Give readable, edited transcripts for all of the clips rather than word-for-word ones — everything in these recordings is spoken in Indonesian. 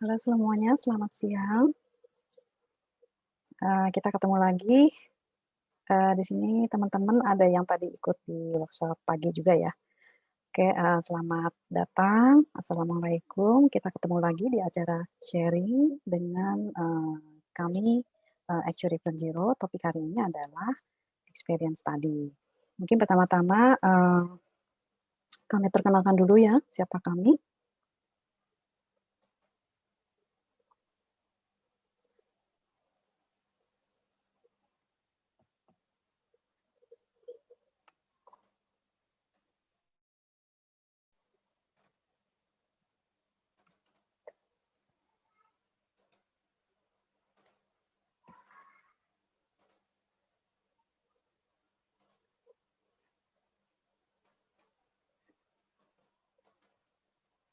Halo semuanya, selamat siang. Kita ketemu lagi, di sini teman-teman ada yang tadi ikut di workshop pagi juga ya. Oke, selamat datang, assalamualaikum. Kita ketemu lagi di acara sharing dengan, kami, Actuary From Zero. Topik hari ini adalah experience study. Mungkin pertama-tama, kami perkenalkan dulu ya, siapa kami.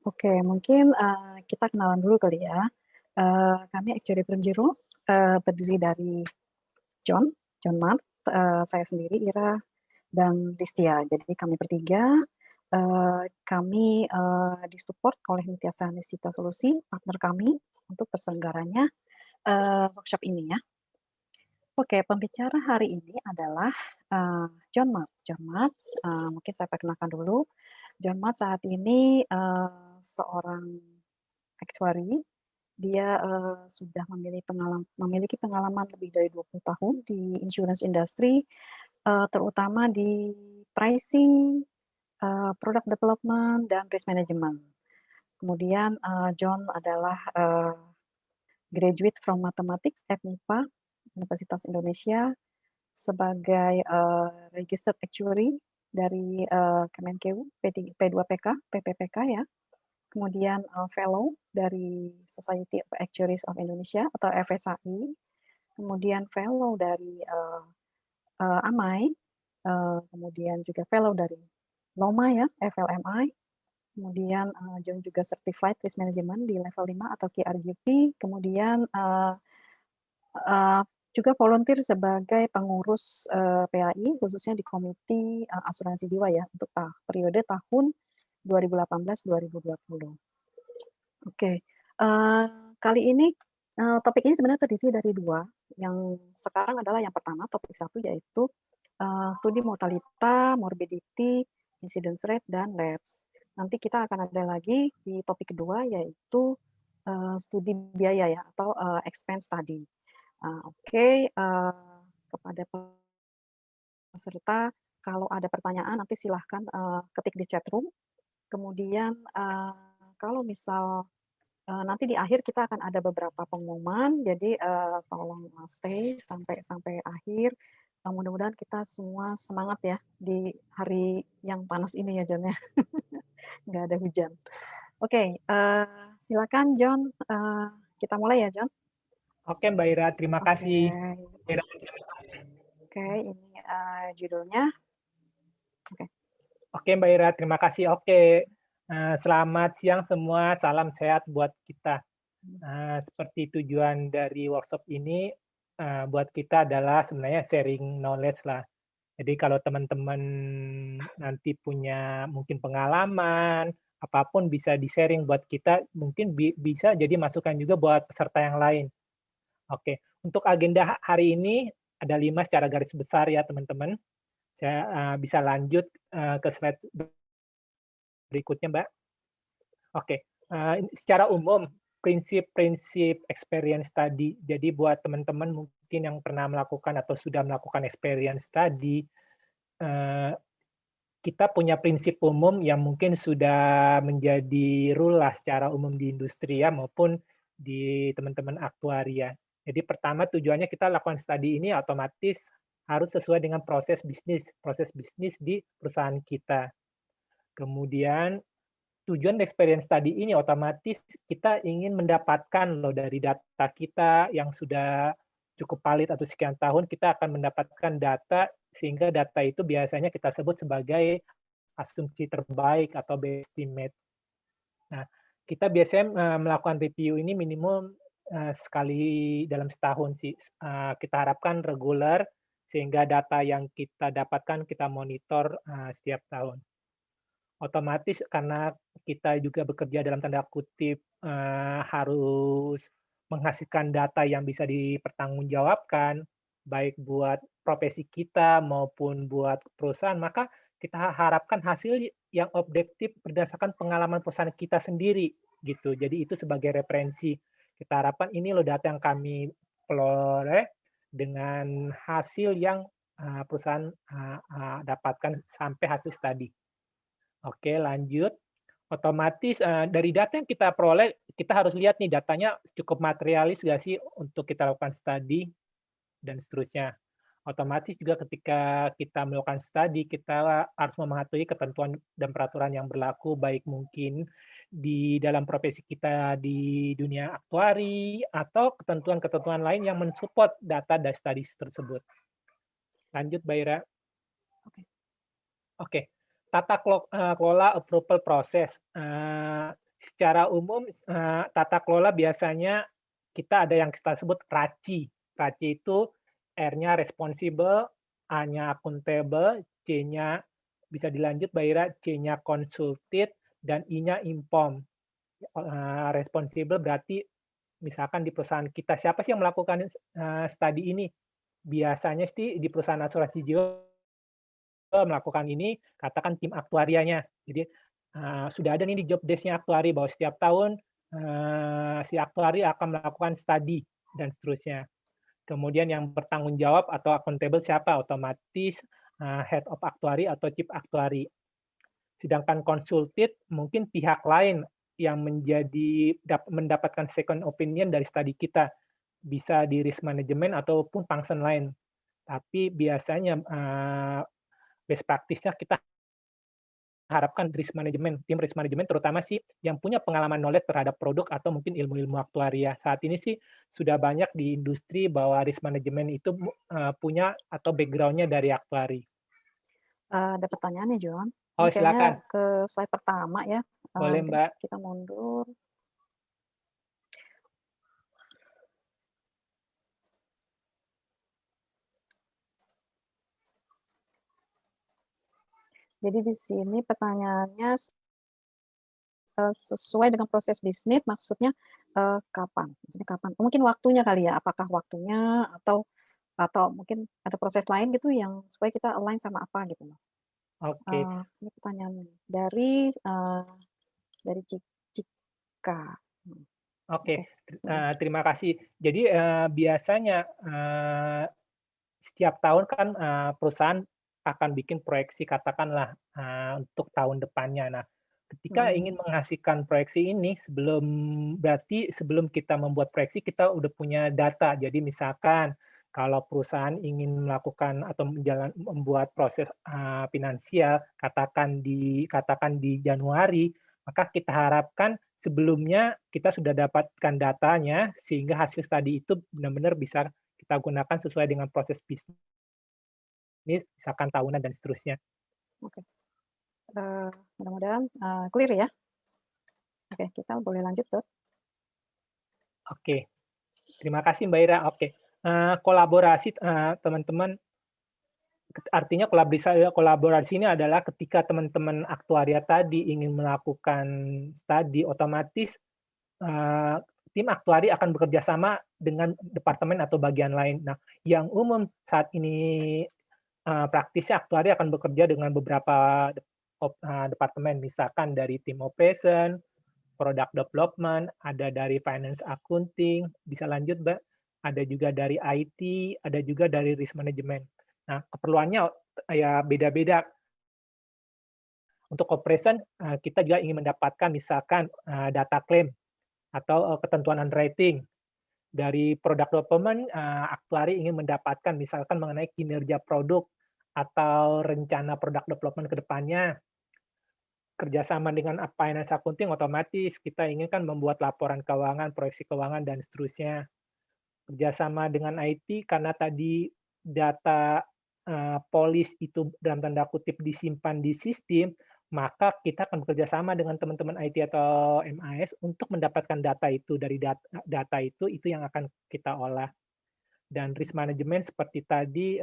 Oke, mungkin, kita kenalan dulu kali ya. Kami Actuary From Zero, terdiri dari John Mart, saya sendiri Ira, dan Listia. Jadi kami bertiga, kami, disupport oleh Nitiasa Niscita Solusi, partner kami untuk terselenggaranya, workshop ini ya. Oke, pembicara hari ini adalah, John Mart. John Mart, mungkin saya perkenalkan dulu. John Mart saat ini, seorang actuary. Dia, sudah memiliki pengalaman lebih dari 20 tahun di insurance industry, terutama di pricing, product development, dan risk management. Kemudian, John adalah, graduate from Mathematics FMIPA, Universitas Indonesia, sebagai, registered actuary dari, Kemenkeu P2PK, PPPK ya. Kemudian, fellow dari Society of Actuaries of Indonesia atau FSAI, kemudian fellow dari, AMAI, kemudian juga fellow dari LOMA ya, FLMI, kemudian, John juga certified risk management di level 5 atau KRGP, kemudian, eee, juga volunteer sebagai pengurus, PAI khususnya di komite, asuransi jiwa ya untuk periode tahun 2018-2020. Oke, kali ini, topik ini sebenarnya terdiri dari 2, yang sekarang adalah yang pertama, topik 1 yaitu, studi mortalita, morbidity, incidence rate, dan lapse. Nanti kita akan ada lagi di topik kedua yaitu, studi biaya ya atau, expense study. Oke, kepada peserta kalau ada pertanyaan nanti silahkan, ketik di chat room. Kemudian, kalau misal nanti di akhir kita akan ada beberapa pengumuman, jadi, tolong, stay sampai sampai akhir. Mudah-mudahan kita semua semangat ya di hari yang panas ini ya, John, ya, nggak ada hujan. Oke, silakan John, kita mulai ya, John? Oke, Mbak Ira, terima Oke, kasih. oke, ini, judulnya oke. Oke, Mbak Ira, terima kasih. Oke, selamat siang semua, salam sehat buat kita. Seperti tujuan dari workshop ini, buat kita adalah sebenarnya sharing knowledge lah. Jadi kalau teman-teman nanti punya mungkin pengalaman, apapun bisa di-sharing buat kita, mungkin bisa jadi masukan juga buat peserta yang lain. Oke, untuk agenda hari ini ada 5 secara garis besar ya teman-teman. Saya, bisa lanjut, ke slide berikutnya, Mbak. Oke, secara umum prinsip-prinsip experience tadi. Jadi buat teman-teman mungkin yang pernah melakukan atau sudah melakukan experience tadi, eee, kita punya prinsip umum yang mungkin sudah menjadi rule lah secara umum di industri ya, maupun di teman-teman aktuaria. Jadi pertama tujuannya kita lakukan studi ini otomatis harus sesuai dengan proses bisnis di perusahaan kita. Kemudian tujuan experience study ini otomatis kita ingin mendapatkan loh dari data kita yang sudah cukup valid atau sekian tahun, kita akan mendapatkan data sehingga data itu biasanya kita sebut sebagai asumsi terbaik atau best estimate. Nah, kita biasanya, melakukan review ini minimum, sekali dalam setahun sih. Kita harapkan reguler sehingga data yang kita dapatkan kita monitor, setiap tahun. Otomatis karena kita juga bekerja dalam tanda kutip, harus menghasilkan data yang bisa dipertanggungjawabkan, baik buat profesi kita maupun buat perusahaan, maka kita harapkan hasil yang objektif berdasarkan pengalaman perusahaan kita sendiri, gitu. Jadi itu sebagai referensi. Kita harapkan ini loh data yang kami peroleh dengan hasil yang, perusahaan, dapatkan sampai hasil studi. Oke, lanjut. Otomatis, dari data yang kita peroleh, kita harus lihat nih datanya cukup materialis nggak sih untuk kita lakukan studi dan seterusnya. Otomatis juga ketika kita melakukan studi, kita harus mematuhi ketentuan dan peraturan yang berlaku, baik mungkin di dalam profesi kita di dunia aktuari, atau ketentuan-ketentuan lain yang mensupport data dan studi tersebut. Lanjut, Mbak Ira. Oke. Oke, tata kelola approval proses. Secara umum, tata kelola biasanya kita ada yang kita sebut RACI. RACI itu R-nya responsible, A-nya accountable, C-nya bisa dilanjut Mbak Ira, C-nya consulted, dan I-nya informed. Responsible berarti misalkan di perusahaan kita, siapa sih yang melakukan studi ini? Biasanya sih di perusahaan asuransi jiwa melakukan ini, katakan tim aktuarianya. Jadi, sudah ada nih di job desk-nya aktuari bahwa setiap tahun, si aktuari akan melakukan studi dan seterusnya. Kemudian yang bertanggung jawab atau accountable siapa? Otomatis, head of actuary atau chief actuary. Sedangkan consulted mungkin pihak lain yang mendapatkan second opinion dari studi kita. Bisa di risk management ataupun function lain. Tapi biasanya, best practice-nya kita harapkan tim risk management terutama sih yang punya pengalaman knowledge terhadap produk atau mungkin ilmu-ilmu aktuaria. Saat ini sih sudah banyak di industri bahwa risk management itu punya atau background-nya dari aktuari. Ada pertanyaan nih, John. Ini Oh, kayaknya silakan. ke slide pertama ya. Boleh, Mungkin Mbak. kita mundur. Jadi di sini pertanyaannya sesuai dengan proses bisnis maksudnya, kapan? Maksudnya kapan? Mungkin waktunya kali ya, apakah waktunya atau mungkin ada proses lain gitu yang supaya kita align sama apa gitu loh. Oke. Ini pertanyaannya dari Cika. Oke. Oke, terima kasih. Jadi, biasanya, setiap tahun kan, perusahaan akan bikin proyeksi katakanlah, untuk tahun depannya. Nah, ketika Mhm. ingin menghasilkan proyeksi ini berarti sebelum kita membuat proyeksi kita udah punya data. Jadi misalkan kalau perusahaan ingin melakukan atau membuat proses, finansial katakan di Januari, maka kita harapkan sebelumnya kita sudah dapatkan datanya sehingga hasil studi itu benar-benar bisa kita gunakan sesuai dengan proses bisnis, misalkan tahunan dan seterusnya. Oke. Mudah-mudahan, clear ya. Oke, kita boleh lanjut tuh. Oke, terima kasih Mbak Ira. Oke, kolaborasi, teman-teman, artinya kolaborasi ini adalah ketika teman-teman aktuaria tadi ingin melakukan studi, otomatis, tim aktuari akan bekerja sama dengan departemen atau bagian lain. Nah, yang umum saat ini, praktisnya aktuari akan bekerja dengan beberapa departemen, misalkan dari tim operation, product development, ada dari finance accounting, bisa lanjut, Mbak, ada juga dari IT, ada juga dari risk management. Nah, keperluannya ya beda-beda. Untuk operation, kita juga ingin mendapatkan misalkan, data claim atau, ketentuan underwriting. Dari product development, aktuari ingin mendapatkan misalkan mengenai kinerja produk atau rencana product development ke depannya. Kerjasama dengan finance accounting otomatis kita ingin kan membuat laporan keuangan, proyeksi keuangan, dan seterusnya. Kerjasama dengan IT karena tadi data, polis itu dalam tanda kutip "disimpan di sistem", maka kita akan bekerja sama dengan teman-teman IT atau MIS untuk mendapatkan data itu. Dari data itu yang akan kita olah. Dan risk management seperti tadi,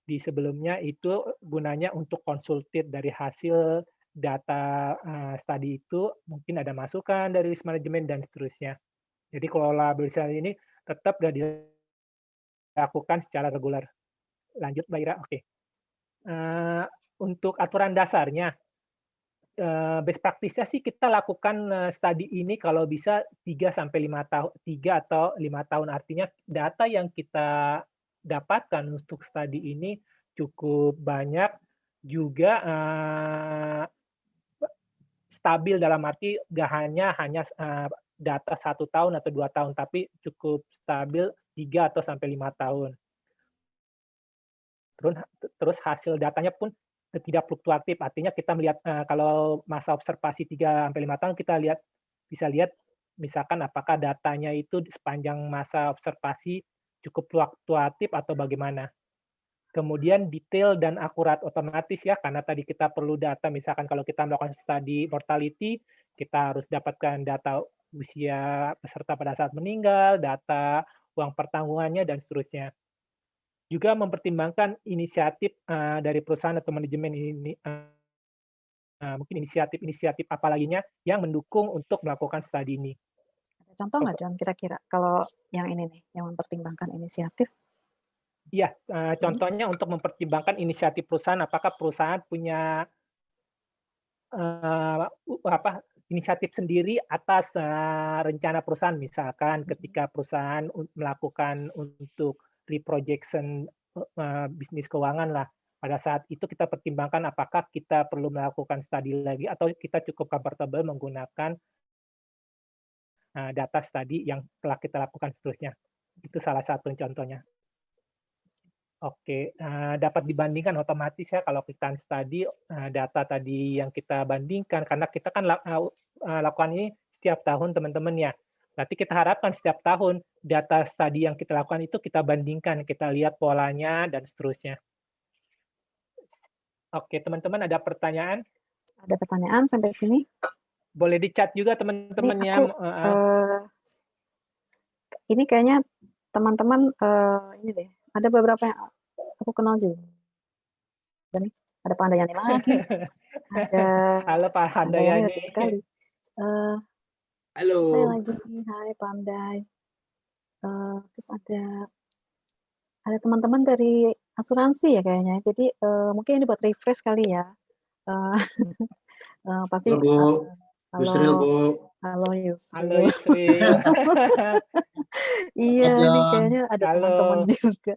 di sebelumnya itu gunanya untuk konsultir dari hasil data studi itu mungkin ada masukan dari risk management dan seterusnya. Jadi kolaborasi ini tetap sudah dilakukan secara reguler. Lanjut Mbak Ira, oke. Untuk aturan dasarnya, best practice-nya sih kita lakukan studi ini kalau bisa 3 sampai 5 tahun, 3 atau 5 tahun. Artinya data yang kita dapatkan untuk studi ini cukup banyak, juga stabil dalam arti nggak hanya data 1 tahun atau 2 tahun, tapi cukup stabil 3 atau sampai 5 tahun. Terus hasil datanya pun tidak fluktuatif, artinya kita melihat kalau masa observasi 3 sampai 5 tahun kita bisa lihat misalkan apakah datanya itu sepanjang masa observasi cukup fluktuatif atau bagaimana. Kemudian detail dan akurat otomatis ya, karena tadi kita perlu data, misalkan kalau kita melakukan studi mortality, kita harus dapatkan data usia peserta pada saat meninggal, data uang pertanggungannya, dan seterusnya. Juga mempertimbangkan inisiatif dari perusahaan atau manajemen ini, mungkin inisiatif apa laginya yang mendukung untuk melakukan studi ini. Ada contoh nggak, John, kira-kira kalau yang ini nih, yang mempertimbangkan inisiatif? Iya, contohnya untuk mempertimbangkan inisiatif perusahaan, apakah perusahaan punya inisiatif sendiri atas rencana perusahaan. Misalkan ketika perusahaan melakukan untuk reprojection bisnis keuangan lah, pada saat itu kita pertimbangkan apakah kita perlu melakukan studi lagi atau kita cukup comfortable menggunakan data studi yang telah kita lakukan seterusnya. Itu salah satu contohnya. Oke, dapat dibandingkan otomatis ya kalau kita study data tadi yang kita bandingkan, karena kita kan lakukan ini setiap tahun teman-teman ya. Berarti kita harapkan setiap tahun data studi yang kita lakukan itu kita bandingkan, kita lihat polanya dan seterusnya. Oke, teman-teman ada pertanyaan? Ada pertanyaan sampai sini? Boleh di-chat juga teman-teman ya. Ini kayaknya teman-teman ini deh, ada beberapa yang aku kenal juga. Dan ada Pak Handayani lagi. Ada Halo Pak Handayani. Rajin sekali. Halo. Hai lagi, hai Pak Handai. Terus ada teman-teman dari asuransi ya kayaknya. Jadi mungkin ini buat refresh kali ya. Pasti. Halo Bu. Yusril Bu. Halo Yusril. Halo Yusril. Iya, ini kayaknya ada Halo. teman-teman juga.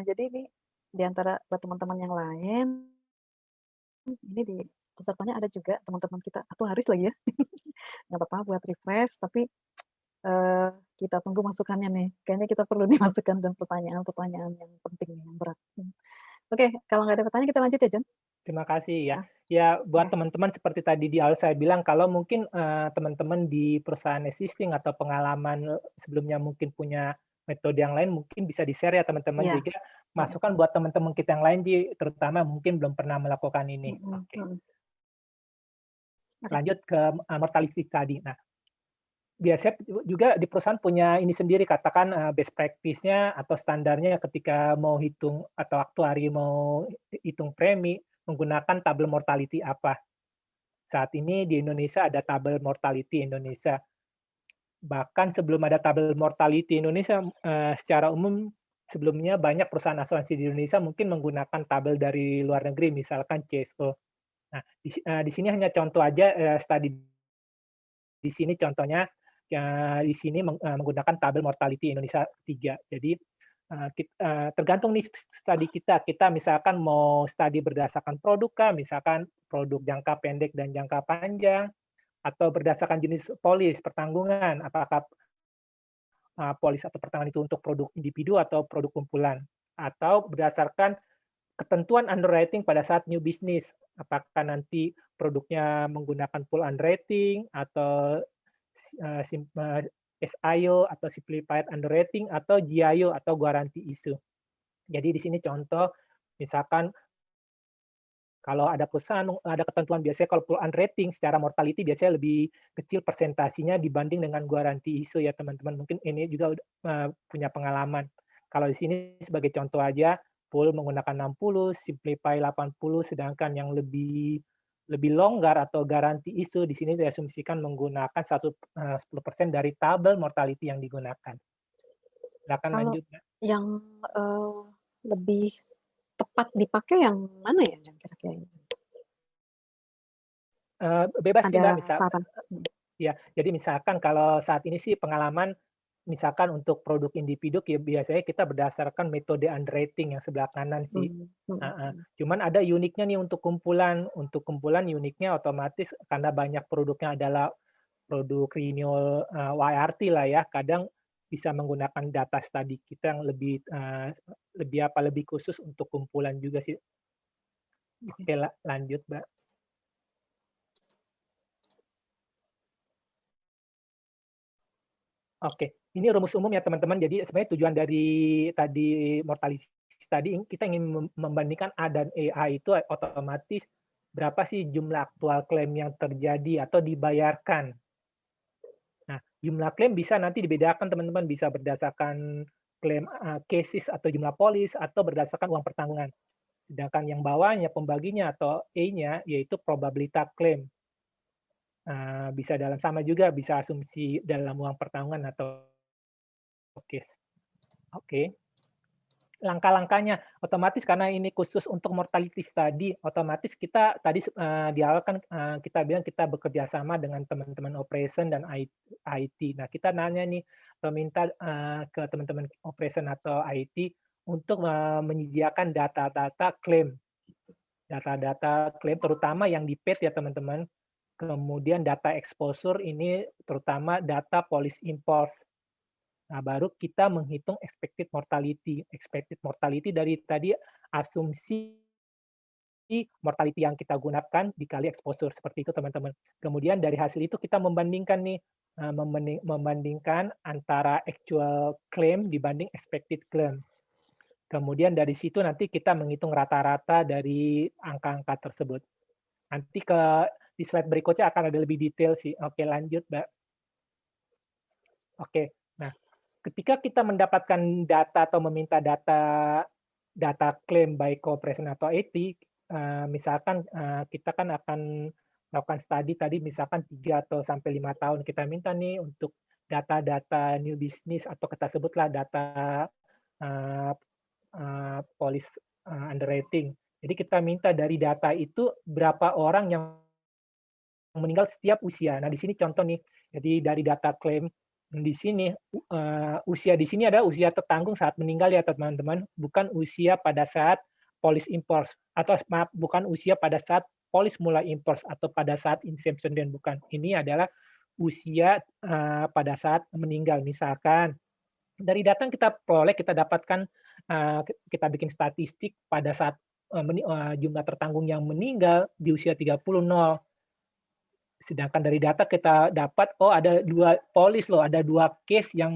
Jadi ini di antara teman-teman yang lain, ini di pesertanya ada juga teman-teman kita, atau Haris lagi ya. Nggak apa-apa buat refresh, tapi kita tunggu masukannya nih. Kayaknya kita perlu nih masukan dan pertanyaan-pertanyaan yang penting, yang berat. Oke, kalau nggak ada pertanyaan kita lanjut ya, John. Terima kasih ya. Ya, buat teman-teman seperti tadi di awal saya bilang, kalau mungkin teman-teman di perusahaan existing atau pengalaman sebelumnya mungkin punya metode yang lain, mungkin bisa di-share ya teman-teman juga. Masukan buat teman-teman kita yang lain, terutama mungkin belum pernah melakukan ini. Oke. Lanjut ke mortality tadi. Nah, biasanya juga di perusahaan punya ini sendiri, katakan best practice-nya atau standarnya ketika mau hitung atau aktuari mau hitung premi, menggunakan tabel mortality apa. Saat ini di Indonesia ada tabel mortality Indonesia. Bahkan sebelum ada tabel mortality Indonesia, secara umum sebelumnya banyak perusahaan asuransi di Indonesia mungkin menggunakan tabel dari luar negeri, misalkan CSO. Nah, di sini hanya contoh aja studi di sini contohnya di sini menggunakan tabel mortality Indonesia 3. Jadi tergantung nih studi kita misalkan mau studi berdasarkan produk kah, misalkan produk jangka pendek dan jangka panjang, atau berdasarkan jenis polis pertanggungan, apakah polis atau pertanggungan itu untuk produk individu atau produk kumpulan, atau berdasarkan ketentuan underwriting pada saat new business, apakah nanti produknya menggunakan full underwriting atau SIO atau simplified underwriting atau GIO atau guarantee issue. Jadi di sini contoh, misalkan kalau ada perusahaan, ada ketentuan biasanya kalau full underwriting secara mortality biasanya lebih kecil persentasinya dibanding dengan guarantee issue ya teman-teman. Mungkin ini juga punya pengalaman. Kalau di sini sebagai contoh aja, full menggunakan 60, simplify 80, sedangkan yang lebih lebih longgar atau garansi ISO di sini diasumsikan menggunakan 10% dari tabel mortality yang digunakan. Silakan Kalau lanjut, Mbak. yang lebih tepat dipakai yang mana ya, kira-kira? Bebas sih, Mbak, Ada misalkan. saran? Ya, jadi misalkan kalau saat ini sih pengalaman, misalkan untuk produk individu ya biasanya kita berdasarkan metode underwriting yang sebelah kanan sih. Cuman ada uniknya nih untuk kumpulan. Untuk kumpulan uniknya otomatis karena banyak produknya adalah produk renewal YRT lah ya, kadang bisa menggunakan data study kita yang lebih khusus untuk kumpulan juga sih. Oke, lanjut, Mbak. Oke, ini rumus umum ya teman-teman. Jadi sebenarnya tujuan dari tadi mortality tadi kita ingin membandingkan A dan EA itu otomatis berapa sih jumlah aktual klaim yang terjadi atau dibayarkan. Nah, jumlah klaim bisa nanti dibedakan teman-teman, bisa berdasarkan klaim cases atau jumlah polis atau berdasarkan uang pertanggungan. Sedangkan yang bawahnya pembaginya atau E-nya yaitu probabilitas klaim. Bisa sama juga bisa asumsi dalam uang pertanggungan atau case. Oke. Langkah-langkahnya otomatis karena ini khusus untuk mortality study, otomatis kita tadi di awal kan kita bilang kita bekerja sama dengan teman-teman operation dan IT. Nah, kita nanya nih atau minta ke teman-teman operation atau IT untuk menyediakan data-data klaim. Data-data klaim terutama yang di PET ya teman-teman. Kemudian data exposure ini terutama data police impulse. Nah, baru kita menghitung expected mortality. Expected mortality dari tadi asumsi mortality yang kita gunakan dikali exposure. Seperti itu, teman-teman. Kemudian dari hasil itu kita membandingkan nih, membandingkan antara actual claim dibanding expected claim. Kemudian dari situ nanti kita menghitung rata-rata dari angka-angka tersebut. Nanti di slide berikutnya akan ada lebih detail sih. Oke, lanjut, Mbak. Oke, nah ketika kita mendapatkan data atau meminta data klaim baik cooperation atau IT, misalkan kita kan akan melakukan studi tadi misalkan 3 atau sampai 5 tahun kita minta nih untuk data-data new business atau kita sebutlah data police underwriting. Jadi kita minta dari data itu berapa orang yang meninggal setiap usia. Nah, di sini contoh nih. Jadi dari data klaim di sini usia di sini ada usia tertanggung saat meninggal ya teman-teman, bukan usia pada saat police impulse atau maaf bukan usia pada saat police mulai impulse atau pada saat inception dan bukan. Ini adalah usia pada saat meninggal. Misalkan dari data yang kita peroleh kita dapatkan kita bikin statistik pada saat jumlah tertanggung yang meninggal di usia 30 nol. Sedangkan dari data kita dapat, oh ada 2 polis loh, ada 2 case yang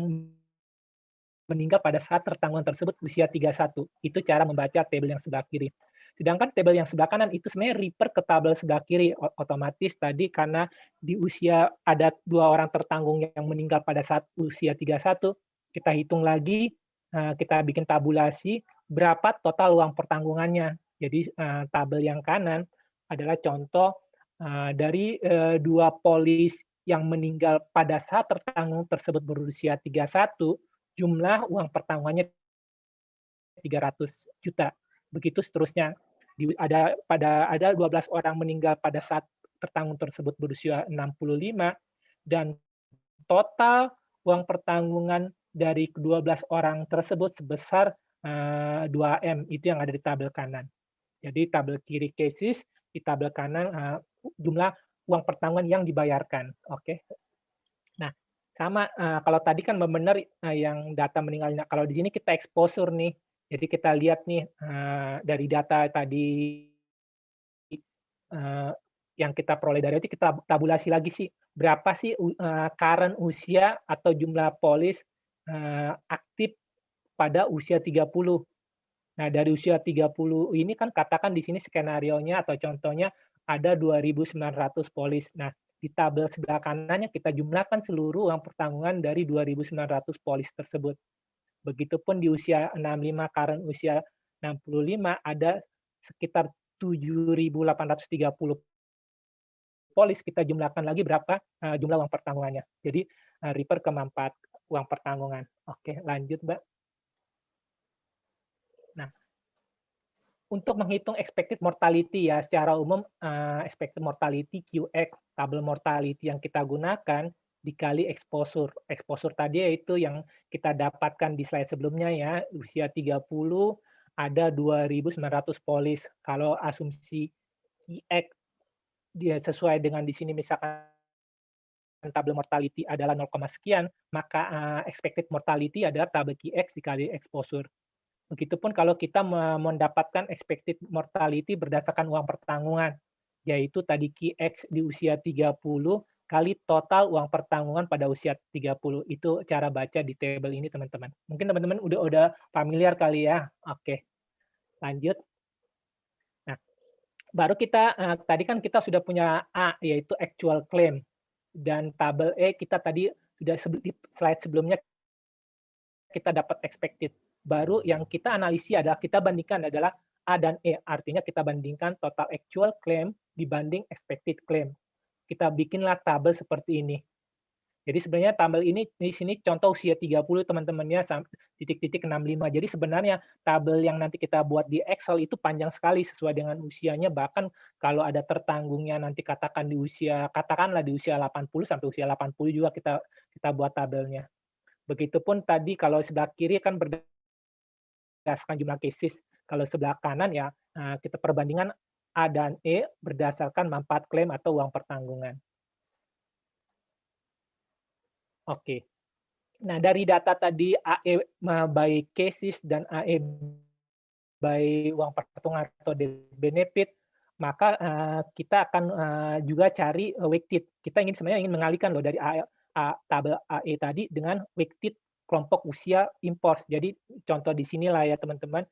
meninggal pada saat tertanggungan tersebut usia 31. Itu cara membaca tabel yang sebelah kiri. Sedangkan tabel yang sebelah kanan itu sebenarnya refer ke tabel sebelah kiri. Otomatis tadi karena di usia ada 2 orang tertanggung yang meninggal pada saat usia 31, kita hitung lagi, kita bikin tabulasi berapa total uang pertanggungannya. Jadi tabel yang kanan adalah contoh dari 2 polis yang meninggal pada saat tertanggung tersebut berusia 31, jumlah uang pertanggungannya 300 juta. Begitu seterusnya. Ada 12 orang meninggal pada saat tertanggung tersebut berusia 65 dan total uang pertanggungan dari ke-12 orang tersebut sebesar 2M, itu yang ada di tabel kanan. Jadi tabel kiri cases, di tabel kanan jumlah uang pertanggungan yang dibayarkan. Oke. Nah, sama kalau tadi kan benar yang data meninggalnya. Kalau di sini kita exposure nih. Jadi kita lihat nih dari data tadi yang kita peroleh dari itu kita tabulasi lagi sih berapa sih current usia atau jumlah polis aktif pada usia 30. Nah, dari usia 30 ini kan katakan di sini skenarionya atau contohnya ada 2.900 polis. Nah, di tabel sebelah kanannya kita jumlahkan seluruh uang pertanggungan dari 2.900 polis tersebut. Begitupun di usia 65, current usia 65 ada sekitar 7.830 polis, kita jumlahkan lagi berapa jumlah uang pertanggungannya. Jadi refer ke manfaat uang pertanggungan. Oke, lanjut, Mbak. Nah, untuk menghitung expected mortality ya, secara umum expected mortality QX, tabel mortality yang kita gunakan dikali exposure. Exposure tadi yaitu yang kita dapatkan di slide sebelumnya ya, usia 30 ada 2.900 polis. Kalau asumsi QX dia sesuai dengan di sini misalkan tabel mortality adalah 0, sekian, maka expected mortality adalah tabel QX dikali exposure. Begitupun kalau kita mendapatkan expected mortality berdasarkan uang pertanggungan, yaitu tadi QX di usia 30 kali total uang pertanggungan pada usia 30. Itu cara baca di tabel ini, teman-teman. Mungkin teman-teman udah familiar kali ya. Oke, lanjut. Nah, baru kita, tadi kan kita sudah punya A, yaitu actual claim. Dan tabel E kita tadi sudah di slide sebelumnya kita dapat expected. Baru yang kita analisis adalah kita bandingkan adalah A dan E. Artinya kita bandingkan total actual claim dibanding expected claim. Kita bikinlah tabel seperti ini. Jadi sebenarnya tabel ini di sini contoh usia 30 teman-temannya titik-titik 65. Jadi sebenarnya tabel yang nanti kita buat di Excel itu panjang sekali sesuai dengan usianya. Bahkan kalau ada tertanggungnya nanti katakanlah di usia 80 sampai usia 80 juga kita buat tabelnya. Begitupun tadi kalau sebelah kiri kan berdasarkan jumlah cases. Kalau sebelah kanan ya kita perbandingan A dan E berdasarkan manfaat klaim atau uang pertanggungan. Oke. Nah, dari data tadi AE by cases dan AE by uang pertanggungan atau benefit, maka kita akan juga cari weighted. Kita sebenarnya ingin mengalihkan loh dari tabel AE tadi dengan weighted kelompok usia import. Jadi contoh di sinilah ya teman-teman.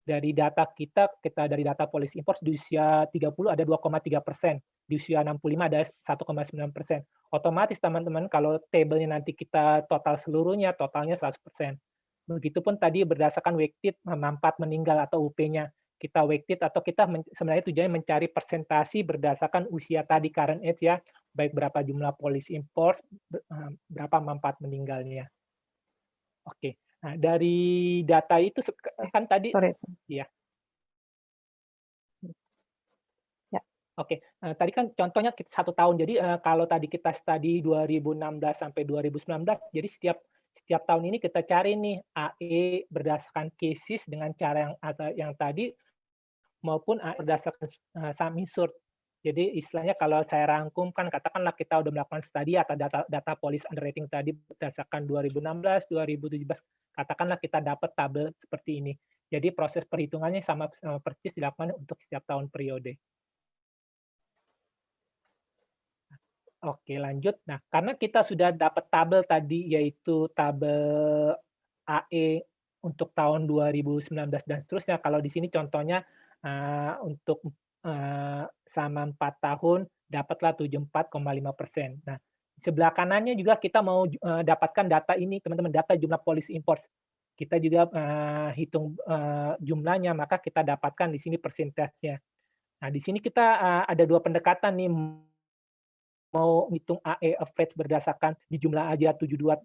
Dari data kita dari data polis import di usia 30 ada 2,3%, di usia 65 ada 1,9%. Otomatis teman-teman kalau tabelnya nanti kita total seluruhnya, totalnya 100%. Begitupun tadi berdasarkan weighted manfaat meninggal atau UP-nya. Kita weighted atau kita sebenarnya tujuannya mencari persentasi berdasarkan usia tadi current age ya, baik berapa jumlah polis import, berapa manfaat meninggalnya. Oke. Nah, dari data itu kan tadi ya. Ya. Oke, tadi kan contohnya 1 tahun. Jadi kalau tadi kita studi 2016 sampai 2019, jadi setiap tahun ini kita cari nih AE berdasarkan cases dengan cara yang tadi maupun AE berdasarkan sum insured. Jadi istilahnya kalau saya rangkumkan, katakanlah kita udah melakukan studi atau data policy underwriting tadi berdasarkan 2016, 2017, katakanlah kita dapat tabel seperti ini. Jadi proses perhitungannya sama persis dilakukan untuk setiap tahun periode. Oke, lanjut. Nah, karena kita sudah dapat tabel tadi, yaitu tabel AE untuk tahun 2019 dan seterusnya, kalau di sini contohnya untuk sama 4 tahun dapatlah 74,5%. Nah, sebelah kanannya juga kita mau dapatkan data ini, teman-teman, data jumlah policy imports. Kita juga hitung jumlahnya, maka kita dapatkan di sini persentasenya. Nah, di sini kita ada 2 pendekatan nih, mau hitung AE average berdasarkan di jumlah aja 72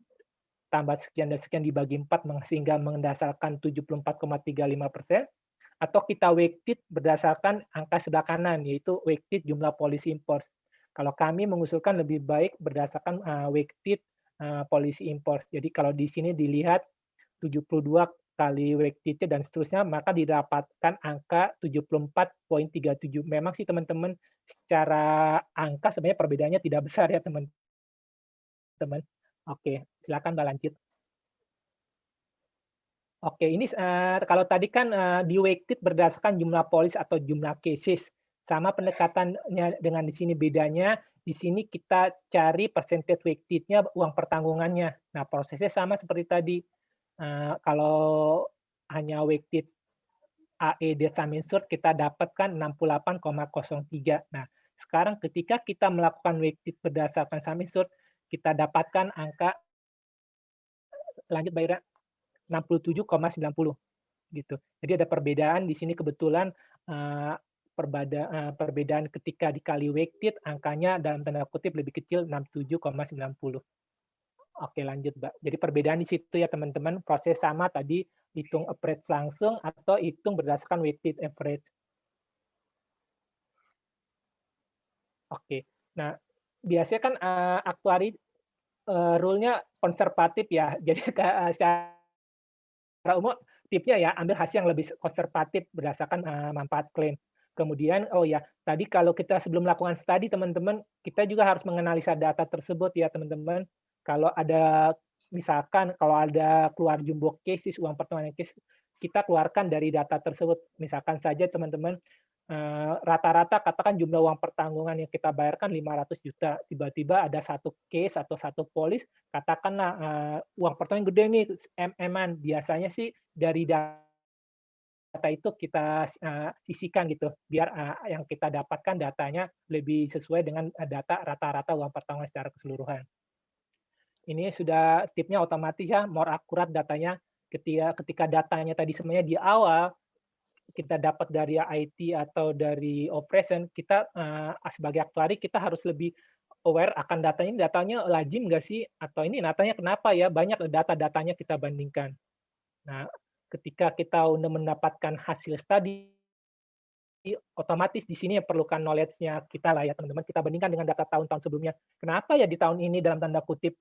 tambah sekian dan sekian dibagi 4 sehingga mendasarkan 74,35%. Atau kita weighted berdasarkan angka sebelah kanan, yaitu weighted jumlah policy import. Kalau kami mengusulkan lebih baik berdasarkan weighted policy import. Jadi kalau di sini dilihat 72 kali weighted dan seterusnya, maka didapatkan angka 74,37. Memang sih teman-teman secara angka sebenarnya perbedaannya tidak besar ya teman-teman. Oke, silakan Mbak lanjut. Oke, ini kalau tadi kan di weighted berdasarkan jumlah polis atau jumlah cases. Sama pendekatannya dengan di sini bedanya, di sini kita cari percentage weighted-nya uang pertanggungannya. Nah, prosesnya sama seperti tadi. Kalau hanya weighted AE debt sum insured, kita dapatkan 68,03. Nah, sekarang ketika kita melakukan weighted berdasarkan sum insured, kita dapatkan angka, lanjut Mbak Ira, 67,90 gitu. Jadi ada perbedaan di sini kebetulan perbedaan ketika dikali weighted, angkanya dalam tanda kutip lebih kecil 67,90. Oke, lanjut, Mbak. Jadi perbedaan di situ ya, teman-teman. Proses sama tadi, hitung average langsung atau hitung berdasarkan weighted average. Oke. Nah, biasanya kan aktuari rule-nya konservatif ya. Jadi secara umum tipsnya ya ambil hasil yang lebih konservatif berdasarkan manfaat klaim. Kemudian, oh ya, tadi kalau kita sebelum melakukan studi, teman-teman, kita juga harus menganalisa data tersebut ya, teman-teman. Kalau ada, misalkan, kalau ada keluar jumbo cases, uang pertambangan case, kita keluarkan dari data tersebut. Misalkan saja, teman-teman, rata-rata katakan jumlah uang pertanggungan yang kita bayarkan 500 juta. Tiba-tiba ada satu case atau satu polis, katakanlah uang pertanggungan gede nih, MM-an. Biasanya sih dari data itu kita sisihkan gitu, biar yang kita dapatkan datanya lebih sesuai dengan data rata-rata uang pertanggungan secara keseluruhan. Ini sudah tipnya otomatis ya, more akurat datanya. Ketika datanya tadi sebenarnya di awal kita dapat dari IT atau dari operation, kita sebagai aktuari kita harus lebih aware akan datanya lazim nggak sih? Atau ini datanya kenapa ya? Banyak data-datanya kita bandingkan. Nah, ketika kita udah mendapatkan hasil studi, otomatis di sini perlukan knowledge-nya kita lah ya, teman-teman. Kita bandingkan dengan data tahun-tahun sebelumnya. Kenapa ya di tahun ini dalam tanda kutip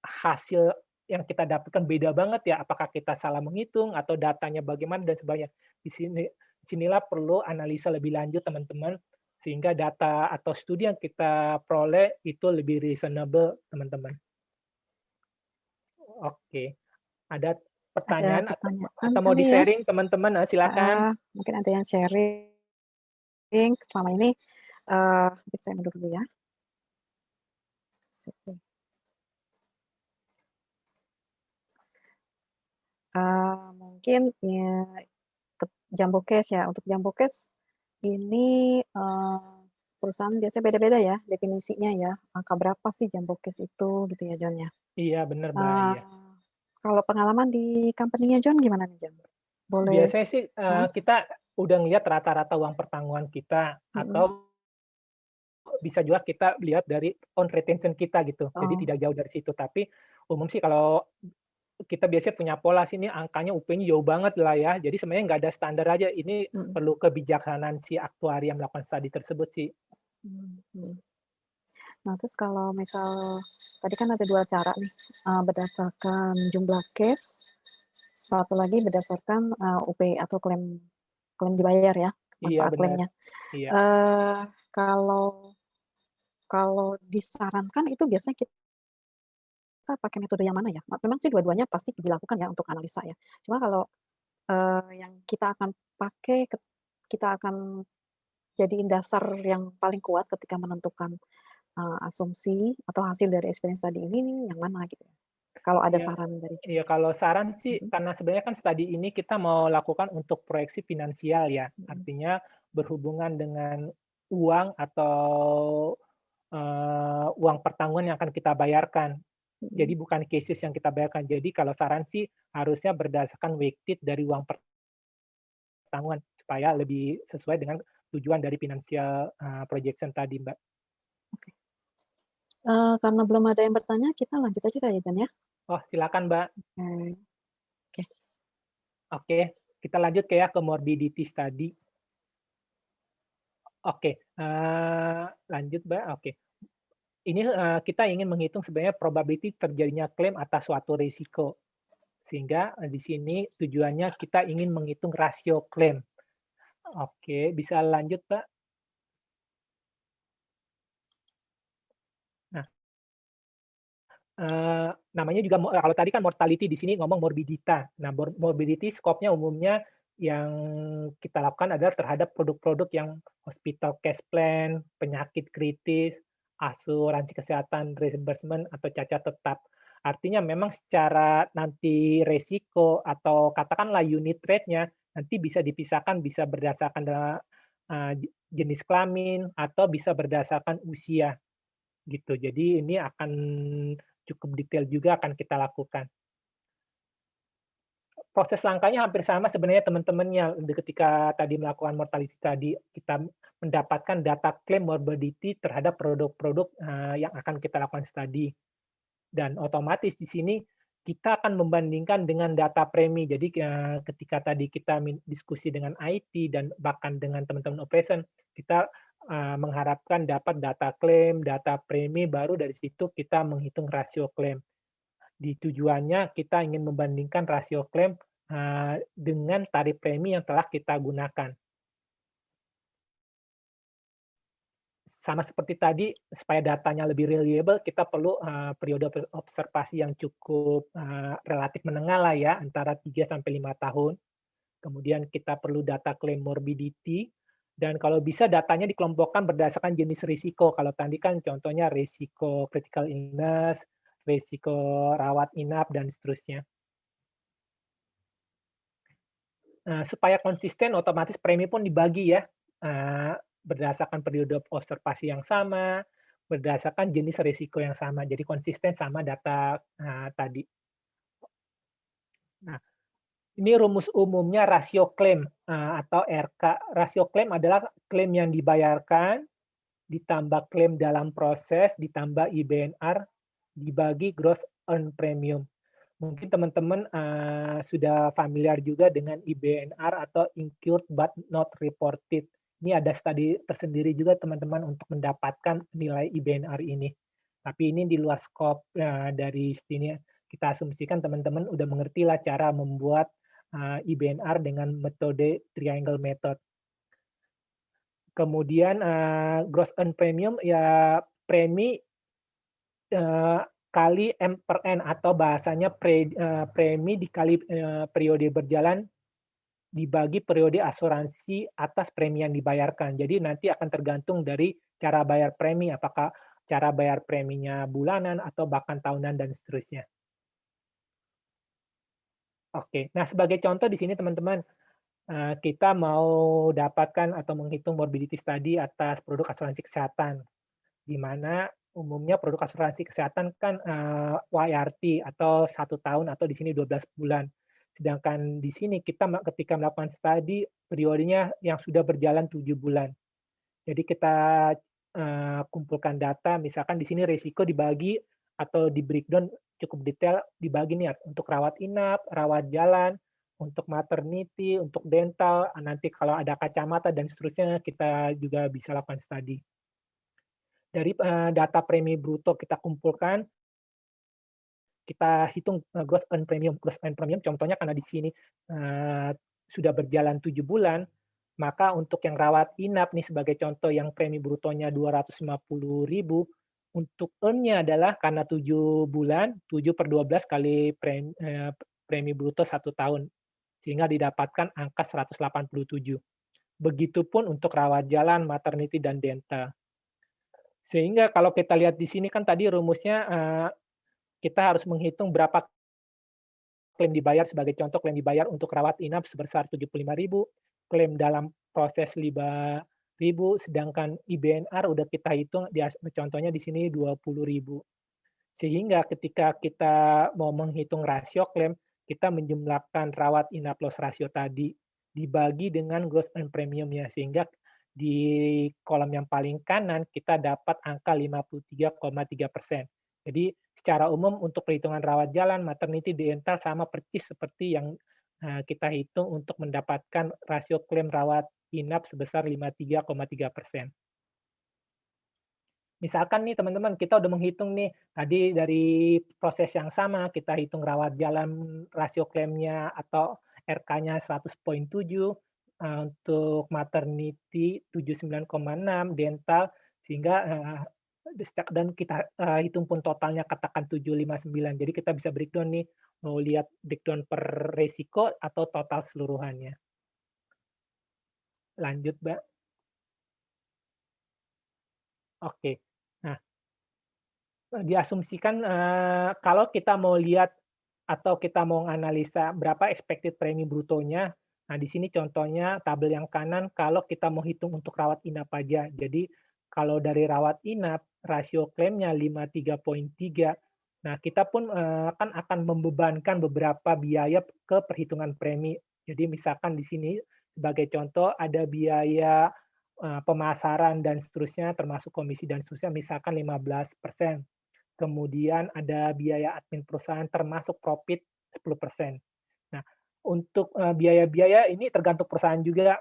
hasil yang kita dapatkan beda banget ya? Apakah kita salah menghitung atau datanya bagaimana dan sebagainya. Disinilah perlu analisa lebih lanjut, teman-teman, sehingga data atau studi yang kita peroleh itu lebih reasonable, teman-teman. Oke. Ada pertanyaan atau mau di-sharing, teman-teman? Silakan. Mungkin ada yang sharing. Selama ini, saya mundur dulu ya. Mungkin ya, jumbo case ya. Untuk jumbo case ini perusahaan biasanya beda-beda ya definisinya ya. Angka berapa sih jumbo case itu gitu ya, John ya? Iya, benar, Mbak. Iya. Kalau pengalaman di company-nya John gimana nih, John? Boleh. Biasanya sih kita udah ngelihat rata-rata uang pertanggungan kita, atau bisa juga kita lihat dari on retention kita gitu. Jadi tidak jauh dari situ. Tapi umum sih kalau kita biasanya punya pola sini angkanya UP-nya jauh banget lah ya. Jadi sebenarnya nggak ada standar aja. Ini perlu kebijaksanaan si aktuari yang melakukan studi tersebut sih. Nah, terus kalau misal tadi kan ada dua cara nih, berdasarkan jumlah case, satu lagi berdasarkan UP atau klaim dibayar ya, manfaat klaimnya. Iya. Kalau disarankan itu biasanya kita pakai metode yang mana ya? Memang sih dua-duanya pasti dilakukan ya untuk analisa ya. Cuma kalau yang kita akan pakai, kita akan jadiin dasar yang paling kuat ketika menentukan asumsi atau hasil dari experience tadi ini yang mana gitu ya? Kalau ada saran dari Iya, kalau saran sih karena sebenarnya kan studi ini kita mau lakukan untuk proyeksi finansial ya. Artinya berhubungan dengan uang atau uang pertanggungan yang akan kita bayarkan. Jadi bukan cases yang kita bayarkan. Jadi kalau saran sih harusnya berdasarkan weighted dari uang pertanggungan supaya lebih sesuai dengan tujuan dari financial projection tadi, Mbak. Oke. Karena belum ada yang bertanya, kita lanjut aja kali ya, Jan ya? Oh, silakan, Mbak. Oke, kita lanjut ke morbidity tadi. Oke, lanjut, Mbak. Oke. Ini kita ingin menghitung sebenarnya probability terjadinya klaim atas suatu risiko. Sehingga di sini tujuannya kita ingin menghitung rasio klaim. Oke, bisa lanjut, Mbak. Nah, namanya juga kalau tadi kan mortality, di sini ngomong morbidita. Nah, morbidity skopnya umumnya yang kita lakukan adalah terhadap produk-produk yang hospital cash plan, penyakit kritis, asuransi kesehatan reimbursement atau cacat tetap. Artinya memang secara nanti resiko atau katakanlah unit rate-nya nanti bisa dipisahkan, bisa berdasarkan jenis kelamin atau bisa berdasarkan usia gitu. Jadi ini akan cukup detail juga akan kita lakukan. proses langkahnya hampir sama sebenarnya teman-temannya. Ketika tadi melakukan mortality tadi, kita mendapatkan data claim morbidity terhadap produk-produk yang akan kita lakukan studi. Dan otomatis di sini kita akan membandingkan dengan data premi. Jadi ketika tadi kita diskusi dengan IT dan bahkan dengan teman-teman operation, kita mengharapkan dapat data klaim, data premi, baru dari situ kita menghitung rasio klaim. Di tujuannya kita ingin membandingkan rasio klaim dengan tarif premi yang telah kita gunakan. Sama seperti tadi, supaya datanya lebih reliable, kita perlu periode observasi yang cukup relatif menengah lah ya, antara 3-5 tahun. Kemudian kita perlu data claim morbidity, dan kalau bisa datanya dikelompokkan berdasarkan jenis risiko. Kalau tadi kan contohnya risiko critical illness, risiko rawat inap, dan seterusnya. Supaya konsisten, otomatis premi pun dibagi ya, berdasarkan periode observasi yang sama, berdasarkan jenis risiko yang sama. Jadi konsisten sama data tadi. Nah, ini rumus umumnya rasio klaim atau RK. Rasio klaim adalah klaim yang dibayarkan, ditambah klaim dalam proses, ditambah IBNR, dibagi gross earned premium. Mungkin teman-teman sudah familiar juga dengan IBNR atau Incurred but Not Reported. Ini ada studi tersendiri juga teman-teman untuk mendapatkan nilai IBNR ini. Tapi ini di luar skop dari sini. Kita asumsikan teman-teman udah mengerti lah cara membuat IBNR dengan metode triangle method. Kemudian gross earned premium ya premi kali M per N atau bahasanya premi dikali periode berjalan dibagi periode asuransi atas premi yang dibayarkan. Jadi nanti akan tergantung dari cara bayar premi, apakah cara bayar preminya bulanan atau bahkan tahunan dan seterusnya. Oke, nah sebagai contoh di sini teman-teman, kita mau dapatkan atau menghitung morbidity study atas produk asuransi kesehatan, di mana umumnya produk asuransi kesehatan kan YRT atau 1 tahun atau di sini 12 bulan. Sedangkan di sini kita ketika melakukan studi periodenya yang sudah berjalan 7 bulan. Jadi kita kumpulkan data, misalkan di sini risiko dibagi atau di breakdown cukup detail dibagi nih untuk rawat inap, rawat jalan, untuk maternity, untuk dental, nanti kalau ada kacamata dan seterusnya kita juga bisa lakukan studi. Dari data premi bruto kita kumpulkan, kita hitung gross earned premium. Gross earned premium contohnya karena di sini sudah berjalan 7 bulan, maka untuk yang rawat inap nih sebagai contoh yang premi brutonya 250.000, untuk earn-nya adalah karena 7 bulan, 7 per 12 kali premi bruto 1 tahun, sehingga didapatkan angka 187. Begitupun untuk rawat jalan, maternity, dan dental. Sehingga kalau kita lihat di sini kan tadi rumusnya kita harus menghitung berapa klaim dibayar, sebagai contoh klaim dibayar untuk rawat inap sebesar 75.000, klaim dalam proses 5.000, sedangkan IBNR udah kita hitung contohnya di sini 20.000. Sehingga ketika kita mau menghitung rasio klaim, kita menjumlahkan rawat inap loss ratio tadi dibagi dengan gross earned premium-nya, sehingga di kolom yang paling kanan kita dapat angka 53,3%. Jadi secara umum untuk perhitungan rawat jalan, maternity, dental sama persis seperti yang kita hitung untuk mendapatkan rasio klaim rawat inap sebesar 53,3%. Misalkan nih teman-teman, kita udah menghitung nih, tadi dari proses yang sama, kita hitung rawat jalan rasio klaimnya atau RK-nya 100.7, untuk maternity 79,6, dental, sehingga dan kita hitung pun totalnya katakan 759. Jadi kita bisa breakdown nih, mau lihat breakdown per resiko atau total seluruhannya. Lanjut, Mbak. Oke. Nah, diasumsikan kalau kita mau lihat atau kita mau analisa berapa expected premi brutonya, nah di sini contohnya tabel yang kanan kalau kita mau hitung untuk rawat inap aja. Jadi kalau dari rawat inap, rasio klaimnya 53.3, Nah, kita pun kan akan membebankan beberapa biaya ke perhitungan premi. Jadi misalkan di sini sebagai contoh ada biaya pemasaran dan seterusnya, termasuk komisi dan seterusnya, misalkan 15%. Kemudian ada biaya admin perusahaan termasuk profit 10%. Nah, untuk biaya-biaya ini tergantung perusahaan juga,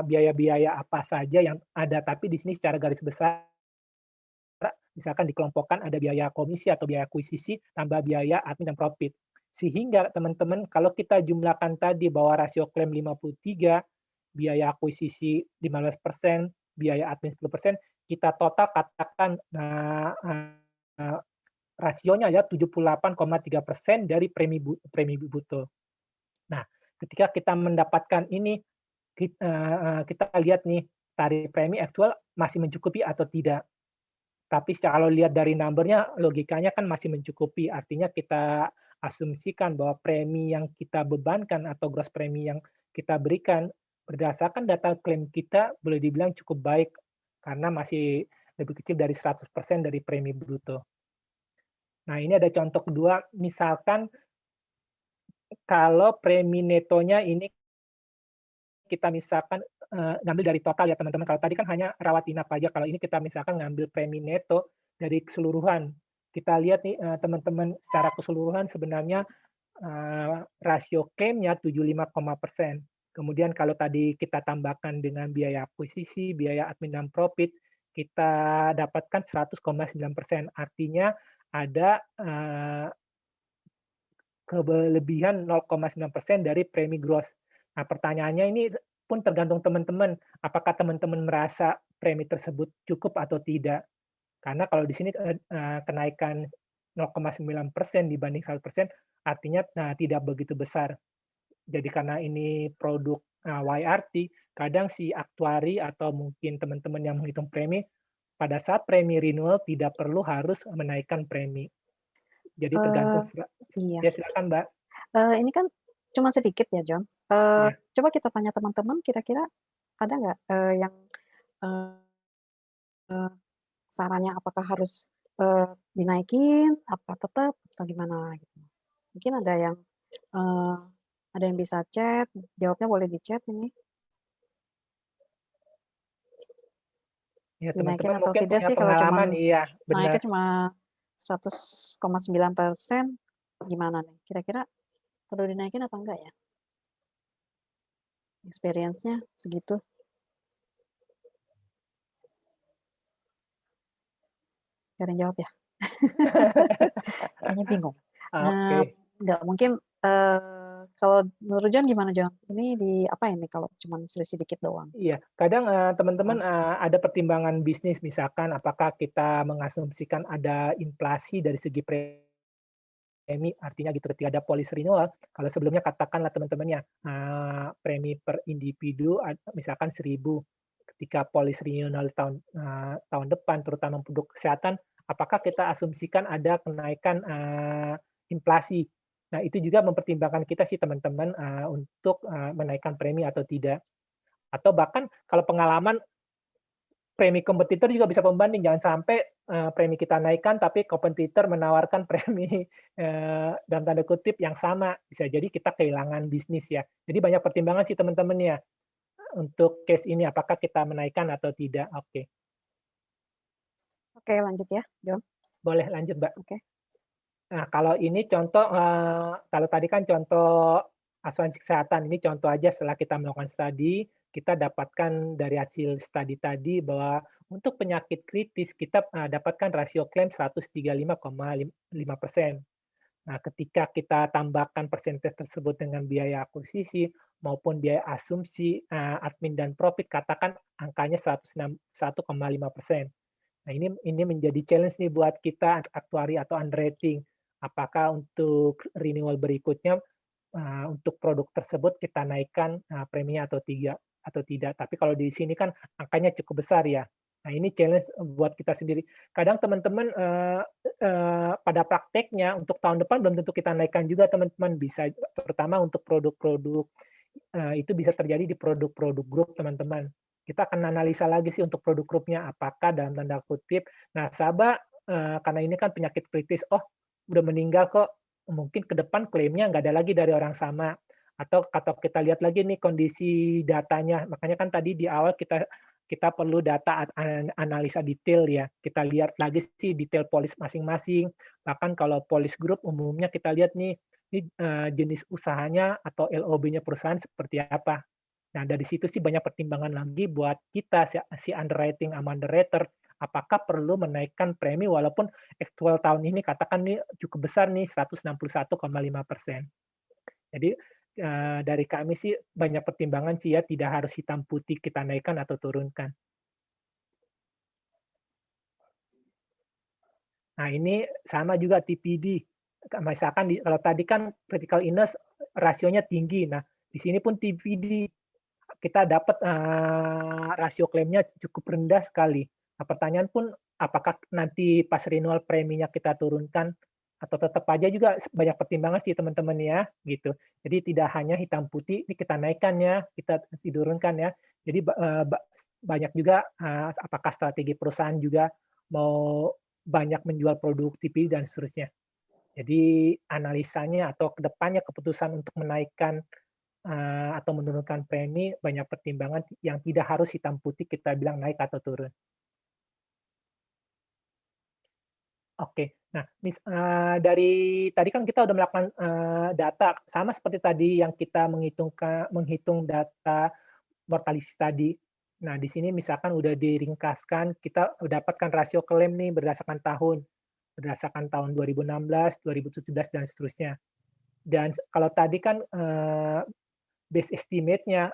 biaya-biaya apa saja yang ada, tapi di sini secara garis besar misalkan dikelompokkan ada biaya komisi atau biaya akuisisi tambah biaya admin dan profit. Sehingga teman-teman kalau kita jumlahkan tadi bahwa rasio klaim 53, biaya akuisisi 15%, biaya admin 10%, kita total katakan rasionya ya 78,3% dari premi bruto. Nah, ketika kita mendapatkan ini, kita lihat nih tarif premi aktual masih mencukupi atau tidak. Tapi kalau lihat dari number-nya, logikanya kan masih mencukupi. Artinya kita asumsikan bahwa premi yang kita bebankan atau gross premi yang kita berikan berdasarkan data klaim kita boleh dibilang cukup baik karena masih lebih kecil dari 100% dari premi bruto. Nah, ini ada contoh kedua, misalkan kalau premi netonya ini kita misalkan ngambil dari total ya teman-teman. Kalau tadi kan hanya rawat inap aja, kalau ini kita misalkan ngambil premi neto dari keseluruhan. Kita lihat nih teman-teman secara keseluruhan sebenarnya rasio klaimnya 75%. Kemudian kalau tadi kita tambahkan dengan biaya akuisisi, biaya admin dan profit, kita dapatkan 100,9%. Artinya ada kelebihan 0,9% dari premi gross. Nah, pertanyaannya ini pun tergantung teman-teman, apakah teman-teman merasa premi tersebut cukup atau tidak. Karena kalau di sini kenaikan 0,9% dibanding 100%, artinya tidak begitu besar. Jadi karena ini produk YRT, kadang si aktuari atau mungkin teman-teman yang menghitung premi, pada saat premi renewal tidak perlu harus menaikkan premi. Jadi tergantung. Iya. Ya silakan Mbak. Ini kan cuma sedikit ya John. Ya. Coba kita tanya teman-teman, kira-kira ada nggak yang sarannya apakah harus dinaikin, apa tetap, atau gimana gitu. Mungkin ada yang bisa chat, jawabnya boleh di chat ini. Ya, Dinaikin teman-teman atau mungkin tidak punya sih kalau pengalaman, iya, naiknya benar. cuma 100,9%, gimana nih? Kira-kira perlu dinaikin apa enggak ya? Experience-nya segitu. Gak ada yang jawab ya? Kayaknya bingung. Oke. Nggak mungkin, kalau menurut John gimana John? Ini di apa ini kalau cuma selisih dikit doang? Iya, kadang teman-teman ada pertimbangan bisnis, misalkan apakah kita mengasumsikan ada inflasi dari segi premi, artinya gitu ketika ada policy renewal, kalau sebelumnya katakanlah teman-temannya premi per individu misalkan 1.000, ketika policy renewal tahun depan, terutama produk kesehatan, apakah kita asumsikan ada kenaikan inflasi? Nah, itu juga mempertimbangkan kita sih teman-teman untuk menaikkan premi atau tidak. Atau bahkan kalau pengalaman premi kompetitor juga bisa pembanding, jangan sampai premi kita naikkan tapi kompetitor menawarkan premi dalam tanda kutip yang sama, bisa jadi kita kehilangan bisnis ya. Jadi banyak pertimbangan sih teman-teman ya untuk case ini apakah kita menaikkan atau tidak. Oke. Oke, lanjut ya, John. Boleh lanjut, Mbak. Oke. Nah, kalau ini contoh kalau tadi kan contoh asuransi kesehatan, ini contoh aja setelah kita melakukan studi, kita dapatkan dari hasil studi tadi bahwa untuk penyakit kritis kita dapatkan rasio klaim 135,5%. Nah, ketika kita tambahkan persentase tersebut dengan biaya akuisisi maupun biaya asumsi admin dan profit, katakan angkanya 101,5%. Nah, ini menjadi challenge nih buat kita aktuari atau underwriting. Apakah untuk renewal berikutnya untuk produk tersebut kita naikkan preminya atau tidak. Tapi kalau di sini kan angkanya cukup besar ya. Nah, ini challenge buat kita sendiri. Kadang teman-teman pada prakteknya untuk tahun depan belum tentu kita naikkan juga teman-teman, bisa terutama untuk produk-produk itu bisa terjadi di produk-produk grup teman-teman. Kita akan analisa lagi sih untuk produk grupnya apakah dalam tanda kutip nasabah karena ini kan penyakit kritis, udah meninggal kok, mungkin ke depan klaimnya nggak ada lagi dari orang sama. Atau kita lihat lagi nih kondisi datanya. Makanya kan tadi di awal kita perlu data analisa detail ya. Kita lihat lagi sih detail polis masing-masing. Bahkan kalau polis grup umumnya kita lihat nih, ini jenis usahanya atau LOB-nya perusahaan seperti apa. Nah, dari situ sih banyak pertimbangan lagi buat kita, si underwriting sama underwriter, apakah perlu menaikkan premi walaupun aktual tahun ini katakan nih cukup besar nih 161,5%. Jadi dari kami sih banyak pertimbangan sih ya, tidak harus hitam putih kita naikkan atau turunkan. Nah ini sama juga TPD. Misalkan kalau tadi kan critical illness rasionya tinggi. Nah di sini pun TPD kita dapat rasio klaimnya cukup rendah sekali. Nah, pertanyaan pun apakah nanti pas renewal preminya kita turunkan atau tetap aja juga banyak pertimbangan sih teman-teman ya gitu. Jadi tidak hanya hitam putih ini kita naikkan ya, kita turunkan ya. Jadi banyak juga apakah strategi perusahaan juga mau banyak menjual produk TPD dan seterusnya. Jadi analisanya atau kedepannya keputusan untuk menaikkan atau menurunkan premi banyak pertimbangan yang tidak harus hitam putih kita bilang naik atau turun. Oke, nah dari tadi kan kita udah melakukan data sama seperti tadi yang kita menghitung data mortality tadi. Nah di sini misalkan udah diringkaskan kita dapatkan rasio klaim nih berdasarkan tahun 2016, 2017 dan seterusnya. Dan kalau tadi kan base estimate-nya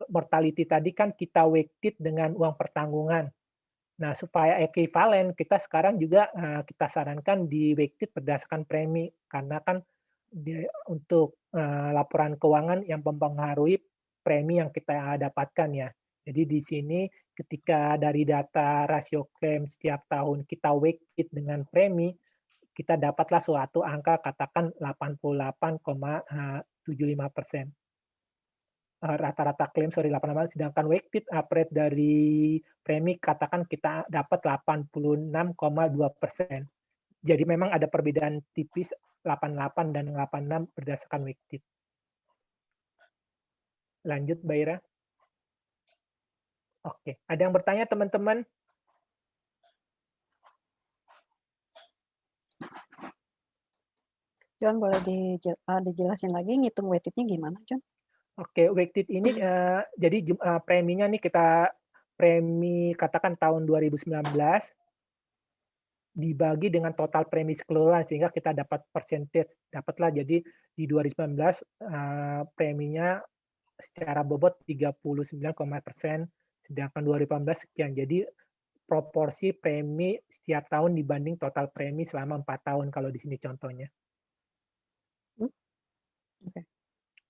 mortality tadi kan kita weighted dengan uang pertanggungan. Nah, supaya ekivalen, kita sekarang juga kita sarankan di weighted berdasarkan premi, karena kan untuk laporan keuangan yang mempengaruhi premi yang kita dapatkan ya. Jadi di sini ketika dari data rasio klaim setiap tahun kita weighted dengan premi, kita dapatlah suatu angka katakan 88,75%. Rata-rata klaim 88, sedangkan weighted average dari premi katakan kita dapat 86,2%. Jadi memang ada perbedaan tipis 88 dan 86 berdasarkan weighted. Lanjut, Mbak Ira. Oke, ada yang bertanya teman-teman? John, boleh dijelasin lagi ngitung weighted-nya gimana, John? Oke, weighted ini jadi preminya nih kita premi katakan tahun 2019 dibagi dengan total premi keseluruhan sehingga kita dapat percentage, dapatlah jadi di 2019 preminya secara bobot 39,%, sedangkan 2018 sekian. Jadi proporsi premi setiap tahun dibanding total premi selama 4 tahun kalau di sini contohnya. Oke.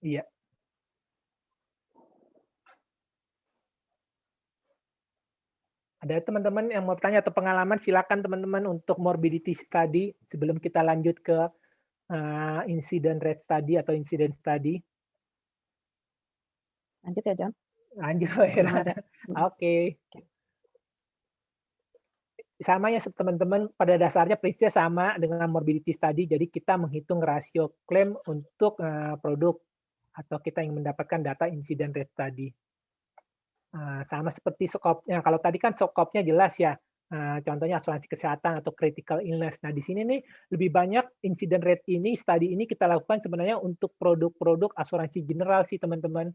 Iya. Ada teman-teman yang mau bertanya atau pengalaman, silakan teman-teman untuk morbidity study sebelum kita lanjut ke incident rate study atau incident study. Lanjut ya, John. Lanjut, Oke. Sama ya teman-teman, pada dasarnya prinsipnya sama dengan morbidity study, jadi kita menghitung rasio klaim untuk produk atau kita ingin mendapatkan data incident rate study. Sama seperti skopnya. Kalau tadi kan skopnya jelas ya, contohnya asuransi kesehatan atau critical illness. Nah, di sini nih lebih banyak incident rate ini, study ini kita lakukan sebenarnya untuk produk-produk asuransi general sih teman-teman.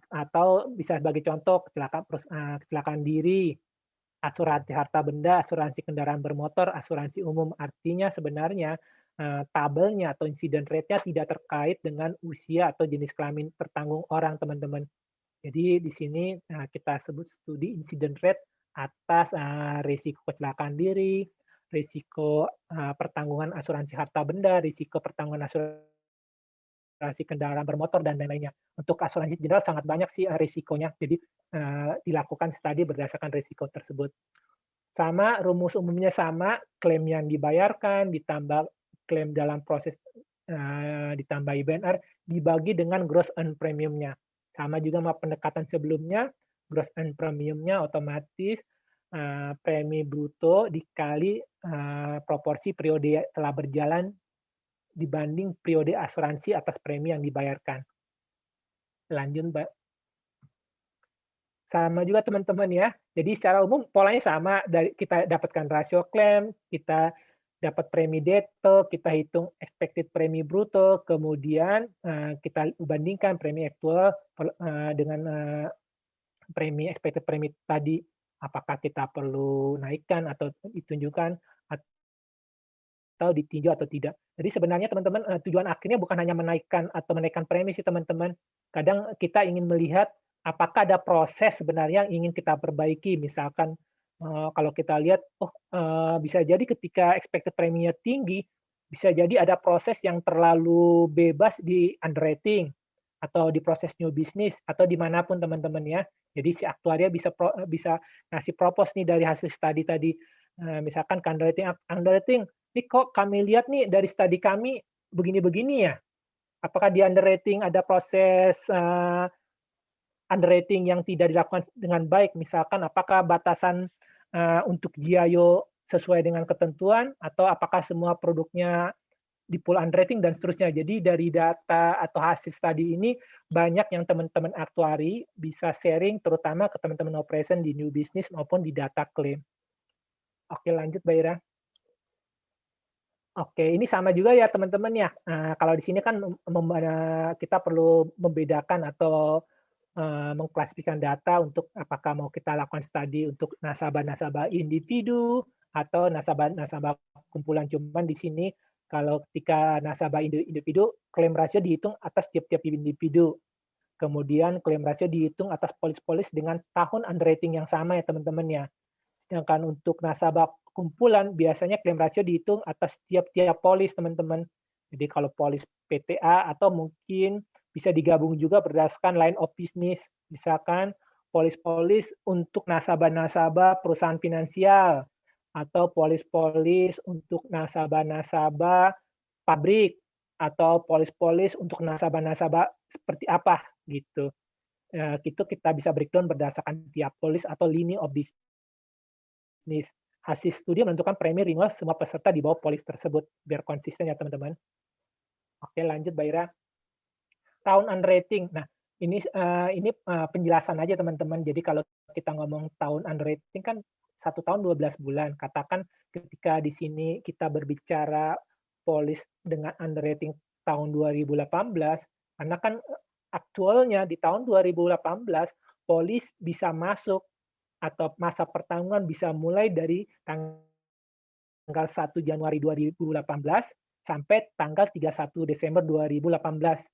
Atau bisa sebagai contoh kecelakaan diri, asuransi harta benda, asuransi kendaraan bermotor, asuransi umum. Artinya sebenarnya tabelnya atau incident rate-nya tidak terkait dengan usia atau jenis kelamin tertanggung orang, teman-teman. Jadi di sini kita sebut studi incident rate atas risiko kecelakaan diri, risiko pertanggungan asuransi harta benda, risiko pertanggungan asuransi kendaraan bermotor, dan lain-lainnya. Untuk asuransi general sangat banyak sih risikonya, jadi dilakukan studi berdasarkan risiko tersebut. Sama, rumus umumnya sama, klaim yang dibayarkan, ditambah klaim dalam proses ditambah IBNR, dibagi dengan gross earned premium-nya. Sama juga sama pendekatan sebelumnya, gross earned premium-nya otomatis premi bruto dikali proporsi periode telah berjalan dibanding periode asuransi atas premi yang dibayarkan. Lanjut, Mbak. Sama juga teman-teman ya. Jadi secara umum polanya sama, dari kita dapatkan rasio klaim, kita dapat premi detto, kita hitung expected premi bruto, kemudian kita bandingkan premi aktual dengan premi expected premi tadi, apakah kita perlu naikkan atau ditunjukkan atau ditinjau atau tidak. Jadi sebenarnya teman-teman tujuan akhirnya bukan hanya menaikkan atau menaikkan premi sih teman-teman. Kadang kita ingin melihat apakah ada proses sebenarnya yang ingin kita perbaiki. Misalkan kalau kita lihat, bisa jadi ketika expected preminya tinggi, bisa jadi ada proses yang terlalu bebas di underwriting atau di proses new business atau dimanapun teman-teman ya. Jadi si aktuaria bisa ngasih propose nih dari hasil studi tadi. Misalkan underwriting, ini kok kami lihat nih dari studi kami begini-begini ya. Apakah di underwriting ada proses underwriting yang tidak dilakukan dengan baik? Misalkan apakah batasan untuk GIAYO sesuai dengan ketentuan atau apakah semua produknya di pool underwriting dan seterusnya. Jadi dari data atau hasil studi ini banyak yang teman-teman aktuari bisa sharing terutama ke teman-teman operation di new business maupun di data claim. Oke, lanjut Mbak Ira. Oke, ini sama juga ya teman-teman ya. Kalau di sini kan kita perlu membedakan atau mengklasifikasikan data untuk apakah mau kita lakukan studi untuk nasabah-nasabah individu atau nasabah-nasabah kumpulan. Cuman di sini kalau ketika nasabah individu, klaim rasio dihitung atas tiap-tiap individu. Kemudian klaim rasio dihitung atas polis-polis dengan tahun underwriting yang sama ya teman-teman ya. Sedangkan untuk nasabah kumpulan, biasanya klaim rasio dihitung atas tiap-tiap polis teman-teman. Jadi kalau polis PTA atau mungkin bisa digabung juga berdasarkan line of business. Misalkan polis-polis untuk nasabah-nasabah perusahaan finansial, atau polis-polis untuk nasabah-nasabah pabrik, atau polis-polis untuk nasabah-nasabah seperti apa gitu. Itu kita bisa breakdown berdasarkan tiap polis atau lini of business. Hasil studi menentukan premi renewal semua peserta di bawah polis tersebut biar konsisten ya teman-teman. Oke, lanjut Mbak Ira. Tahun underwriting. Nah, ini penjelasan aja teman-teman. Jadi kalau kita ngomong tahun underwriting kan 1 tahun 12 bulan. Katakan ketika di sini kita berbicara polis dengan underwriting tahun 2018, karena kan aktualnya di tahun 2018 polis bisa masuk atau masa pertanggungan bisa mulai dari tanggal 1 Januari 2018 sampai tanggal 31 Desember 2018.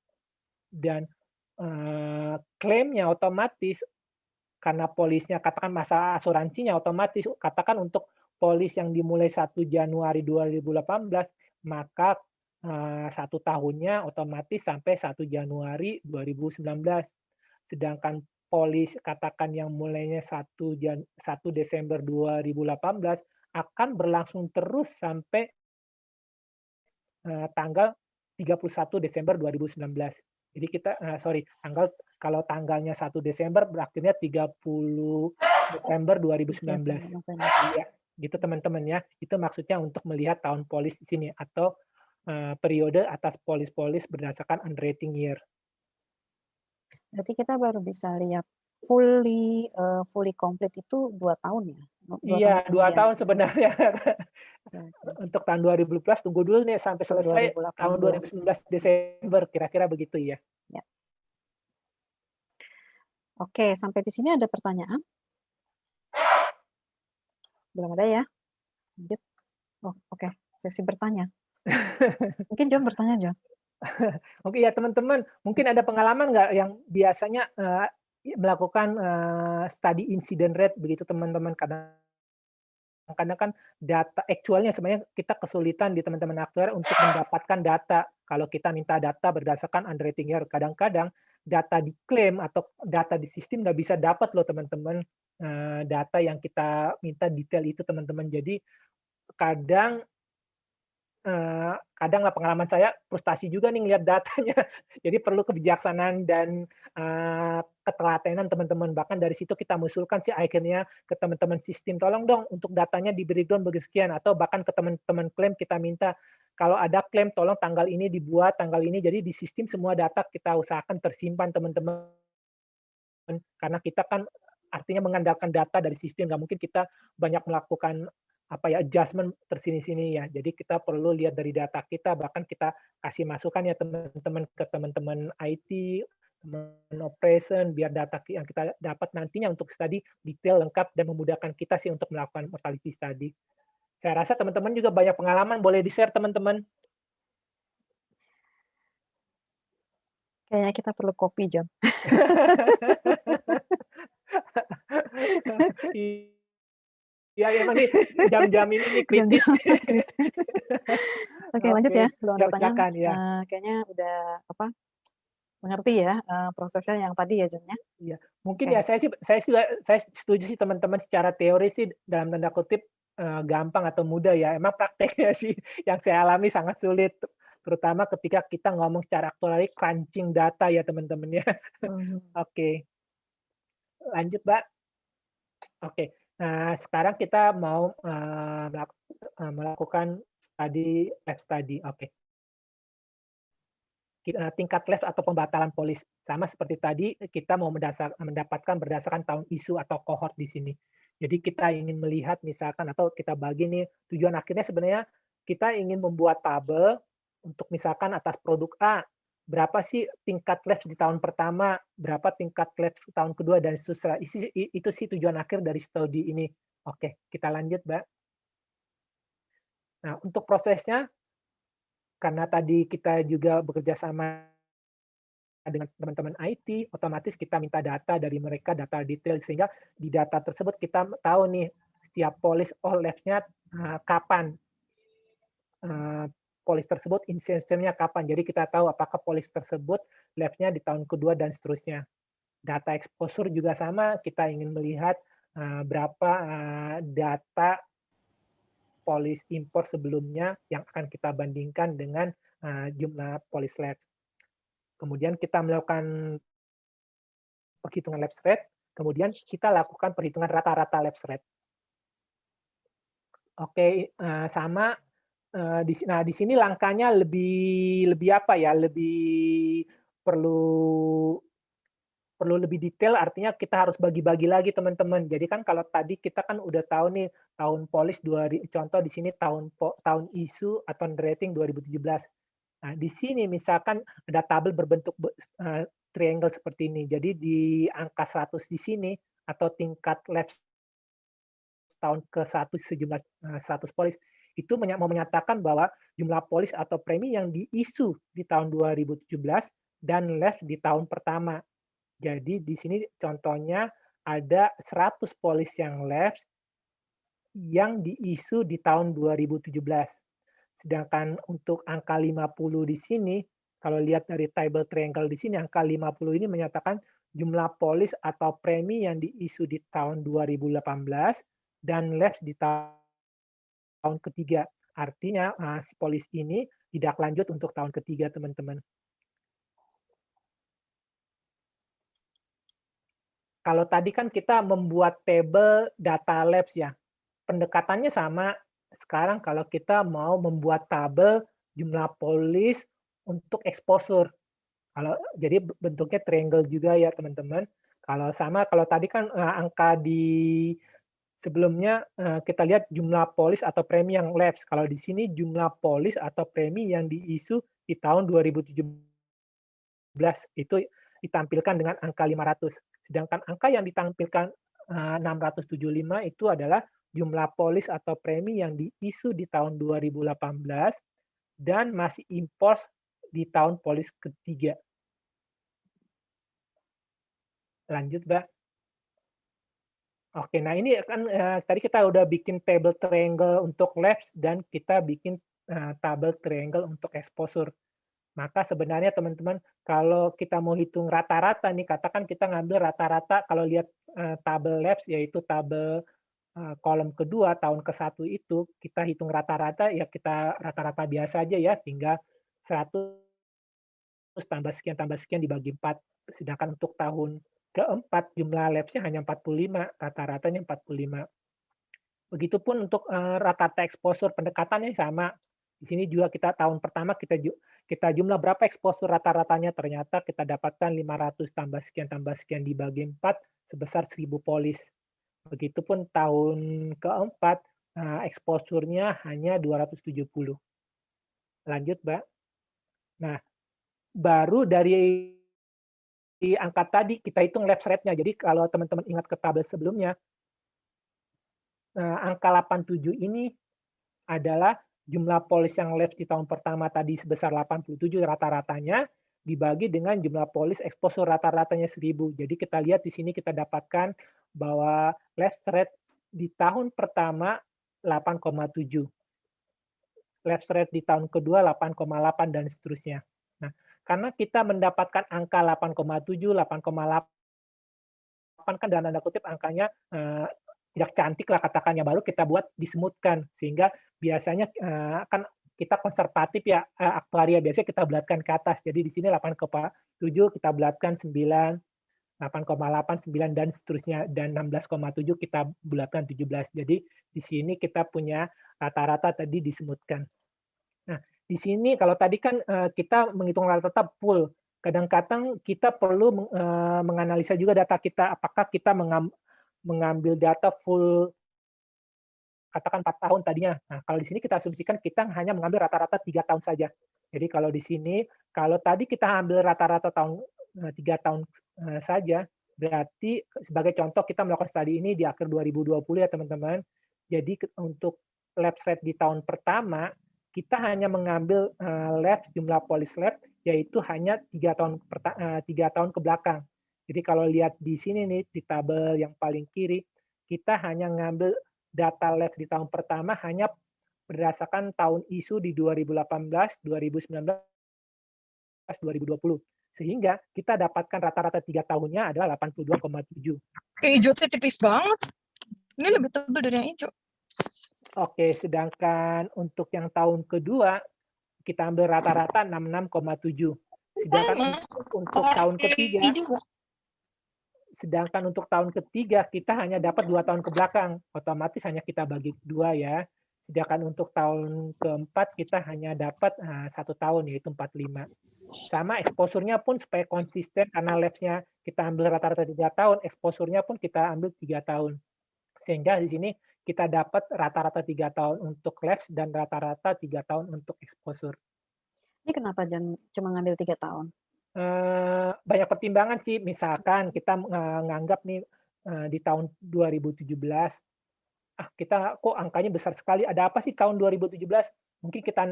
Dan klaimnya otomatis karena polisnya katakan masa asuransinya otomatis katakan untuk polis yang dimulai 1 Januari 2018 maka 1 tahunnya otomatis sampai 1 Januari 2019. Sedangkan polis katakan yang mulainya 1 Desember 2018 akan berlangsung terus sampai tanggal 31 Desember 2019. Jadi kita kalau tanggalnya 1 Desember berartinya 30 Desember 2019. Iya, gitu teman-teman ya. Itu maksudnya untuk melihat tahun polis di sini atau periode atas polis-polis berdasarkan underwriting year. Berarti kita baru bisa lihat fully complete itu 2 tahun ya? Iya, 2 tahun sebenarnya. Untuk tahun 2012 tunggu dulu nih sampai selesai 2018. Tahun 2019 Desember, kira-kira begitu ya. Ya. Oke, sampai di sini ada pertanyaan? Belum ada ya? Lanjut. Oh, oke. Sesi bertanya. Mungkin John bertanya, John. Oke ya teman-teman, mungkin ada pengalaman nggak yang biasanya melakukan study incident rate begitu teman-teman? Karena kan data aktualnya sebenarnya kita kesulitan di teman-teman aktuar untuk mendapatkan data. Kalau kita minta data berdasarkan underwriting year, kadang-kadang data di klaim atau data di sistem nggak bisa dapat loh teman-teman data yang kita minta detail itu teman-teman. Jadi kadang kadang lah pengalaman saya frustasi juga nih ngelihat datanya. Jadi perlu kebijaksanaan dan ketelatenan teman-teman. Bahkan dari situ kita mengusulkan sih akhirnya ke teman-teman sistem, tolong dong untuk datanya di breakdown sekian, atau bahkan ke teman-teman klaim kita minta kalau ada klaim tolong tanggal ini dibuat, tanggal ini, jadi di sistem semua data kita usahakan tersimpan teman-teman. Karena kita kan artinya mengandalkan data dari sistem, nggak mungkin kita banyak melakukan adjustment tersini-sini ya. Jadi kita perlu lihat dari data kita, bahkan kita kasih masukan ya teman-teman ke teman-teman IT, teman operation, biar data yang kita dapat nantinya untuk studi detail lengkap dan memudahkan kita sih untuk melakukan mortality study. Saya rasa teman-teman juga banyak pengalaman, boleh di-share teman-teman. Kayaknya kita perlu kopi, John. Iya, emang nih jam-jam ini nih kritis. Oke, lanjut ya. Belum ada pertanyaan. Silakan, ya. Kayaknya udah mengerti ya prosesnya yang tadi ya, John ya. Iya, mungkin ya saya setuju sih teman-teman secara teori sih dalam tanda kutip gampang atau mudah ya. Emang prakteknya sih yang saya alami sangat sulit, terutama ketika kita ngomong secara aktuari crunching data ya teman-teman ya. Oke. Lanjut, Mbak. Oke. Nah, sekarang kita mau melakukan lab study. Oke. Tingkat lapse atau pembatalan polis. Sama seperti tadi, kita mau mendapatkan berdasarkan tahun isu atau kohort di sini. Jadi kita ingin melihat misalkan, atau kita bagi nih, tujuan akhirnya sebenarnya kita ingin membuat tabel untuk misalkan atas produk A, berapa sih tingkat lapse di tahun pertama, berapa tingkat lapse tahun kedua, dan seterusnya. Itu sih tujuan akhir dari studi ini. Oke, kita lanjut, Mbak. Nah, untuk prosesnya, karena tadi kita juga bekerja sama dengan teman-teman IT, otomatis kita minta data dari mereka, data detail, sehingga di data tersebut kita tahu nih setiap polis lapse-nya kapan, polis tersebut incidence-nya kapan. Jadi kita tahu apakah polis tersebut lapse-nya di tahun kedua dan seterusnya. Data exposure juga sama, kita ingin melihat berapa data polis impor sebelumnya yang akan kita bandingkan dengan jumlah polis lapse. Kemudian kita melakukan perhitungan lapse rate, kemudian kita lakukan perhitungan rata-rata lapse rate. Oke, sama. Di sini langkahnya lebih perlu lebih detail, artinya kita harus bagi-bagi lagi teman-teman. Jadi kan kalau tadi kita kan udah tahu nih tahun polis, contoh di sini tahun isu atau rating 2017. Nah, di sini misalkan ada tabel berbentuk triangle seperti ini. Jadi di angka 100 di sini, atau tingkat lapse tahun ke-1 sejumlah 100 polis, itu mau menyatakan bahwa jumlah polis atau premi yang diisu di tahun 2017 dan lapse di tahun pertama. Jadi di sini contohnya ada 100 polis yang lapse yang diisu di tahun 2017. Sedangkan untuk angka 50 di sini, kalau lihat dari table triangle di sini, angka 50 ini menyatakan jumlah polis atau premi yang diisu di tahun 2018 dan lapse di tahun ketiga. Artinya si polis ini tidak lanjut untuk tahun ketiga, teman-teman. Kalau tadi kan kita membuat table data lapse ya, pendekatannya sama. Sekarang kalau kita mau membuat tabel jumlah polis untuk exposure. Jadi bentuknya triangle juga ya teman-teman. Kalau tadi kan angka di sebelumnya kita lihat jumlah polis atau premi yang lapse. Kalau di sini jumlah polis atau premi yang diisu di tahun 2017 itu ditampilkan dengan angka 500. Sedangkan angka yang ditampilkan 675 itu adalah jumlah polis atau premi yang diisu di tahun 2018 dan masih impor di tahun polis ketiga. Lanjut, Mbak. Oke, nah ini kan tadi kita udah bikin table triangle untuk lapse dan kita bikin tabel triangle untuk exposure. Maka sebenarnya teman-teman, kalau kita mau hitung rata-rata nih, katakan kita ngambil rata-rata kalau lihat tabel lapse, yaitu tabel kolom kedua tahun ke-1 itu kita hitung rata-rata, ya kita rata-rata biasa aja ya, tinggal 100 tambah sekian dibagi 4. Sedangkan untuk tahun ke-4 jumlah labs-nya hanya 45, rata-ratanya 45. Begitupun untuk rata-rata exposure pendekatannya sama. Di sini juga kita tahun pertama kita jumlah berapa exposure rata-ratanya, ternyata kita dapatkan 500 tambah sekian dibagi 4 sebesar 1000 polis. Begitupun tahun ke-4 exposure-nya hanya 270. Lanjut, Mbak. Nah, baru dari angka tadi kita hitung lapse rate-nya. Jadi kalau teman-teman ingat ke tabel sebelumnya, angka 87 ini adalah jumlah polis yang lapse di tahun pertama tadi sebesar 87 rata-ratanya, dibagi dengan jumlah polis exposure rata-ratanya 1000. Jadi kita lihat di sini kita dapatkan bahwa lapse rate di tahun pertama 8,7. Lapse rate di tahun kedua 8,8 dan seterusnya. Nah, karena kita mendapatkan angka 8,7, 8,8 kan dalam tanda kutip angkanya tidak cantik lah katakannya, baru kita buat disemutkan, sehingga biasanya kan kita konservatif ya, aktuaria biasanya kita bulatkan ke atas. Jadi di sini 8,7 kita bulatkan 9, 8,8, 9 dan seterusnya, dan 16,7 kita bulatkan 17. Jadi di sini kita punya rata-rata tadi disemutkan. Nah, di sini kalau tadi kan kita menghitung rata-rata full. Kadang-kadang kita perlu menganalisa juga data kita, apakah kita mengambil data full katakan 4 tahun tadinya. Nah, kalau di sini kita asumsikan kita hanya mengambil rata-rata 3 tahun saja. Jadi kalau di sini, kalau tadi kita ambil rata-rata tahun 3 tahun saja, berarti sebagai contoh kita melakukan studi ini di akhir 2020 ya teman-teman. Jadi untuk lapse rate di tahun pertama, kita hanya mengambil lapse jumlah polis lapse yaitu hanya 3 tahun ke belakang. Jadi kalau lihat di sini nih di tabel yang paling kiri, kita hanya ngambil data lapse di tahun pertama hanya berdasarkan tahun isu di 2018, 2019, 2020. Sehingga kita dapatkan rata-rata 3 tahunnya adalah 82,7. Hijaunya tipis banget. Ini lebih tebal dari yang hijau. Oke, sedangkan untuk yang tahun kedua, kita ambil rata-rata 66,7. Sedangkan untuk tahun ketiga, kita hanya dapat 2 tahun ke belakang. Otomatis hanya kita bagi 2 ya. Sedangkan untuk tahun keempat kita hanya dapat 1 tahun, yaitu 45. Sama exposure-nya pun supaya konsisten, karena lapse-nya kita ambil rata-rata 3 tahun, exposure-nya pun kita ambil 3 tahun. Sehingga di sini kita dapat rata-rata 3 tahun untuk lapse dan rata-rata 3 tahun untuk exposure. Ini kenapa cuma ngambil 3 tahun? Banyak pertimbangan sih. Misalkan kita menganggap nih di tahun 2017, kita kok angkanya besar sekali, ada apa sih tahun 2017? Mungkin kita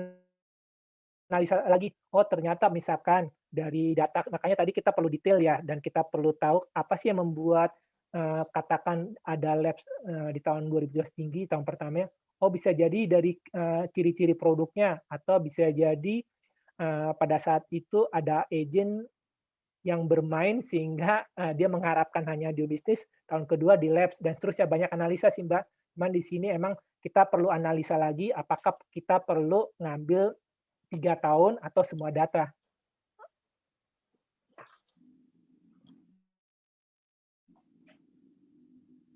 analisa lagi, oh ternyata misalkan dari data, makanya tadi kita perlu detail ya, dan kita perlu tahu apa sih yang membuat katakan ada lapse di tahun 2017 tinggi, tahun pertamanya. Oh bisa jadi dari ciri-ciri produknya, atau bisa jadi pada saat itu ada agent yang bermain sehingga dia mengharapkan hanya di bisnis, tahun kedua di lapse, dan seterusnya. Banyak analisa sih Mbak. Cuman di sini emang kita perlu analisa lagi apakah kita perlu ngambil 3 tahun atau semua data.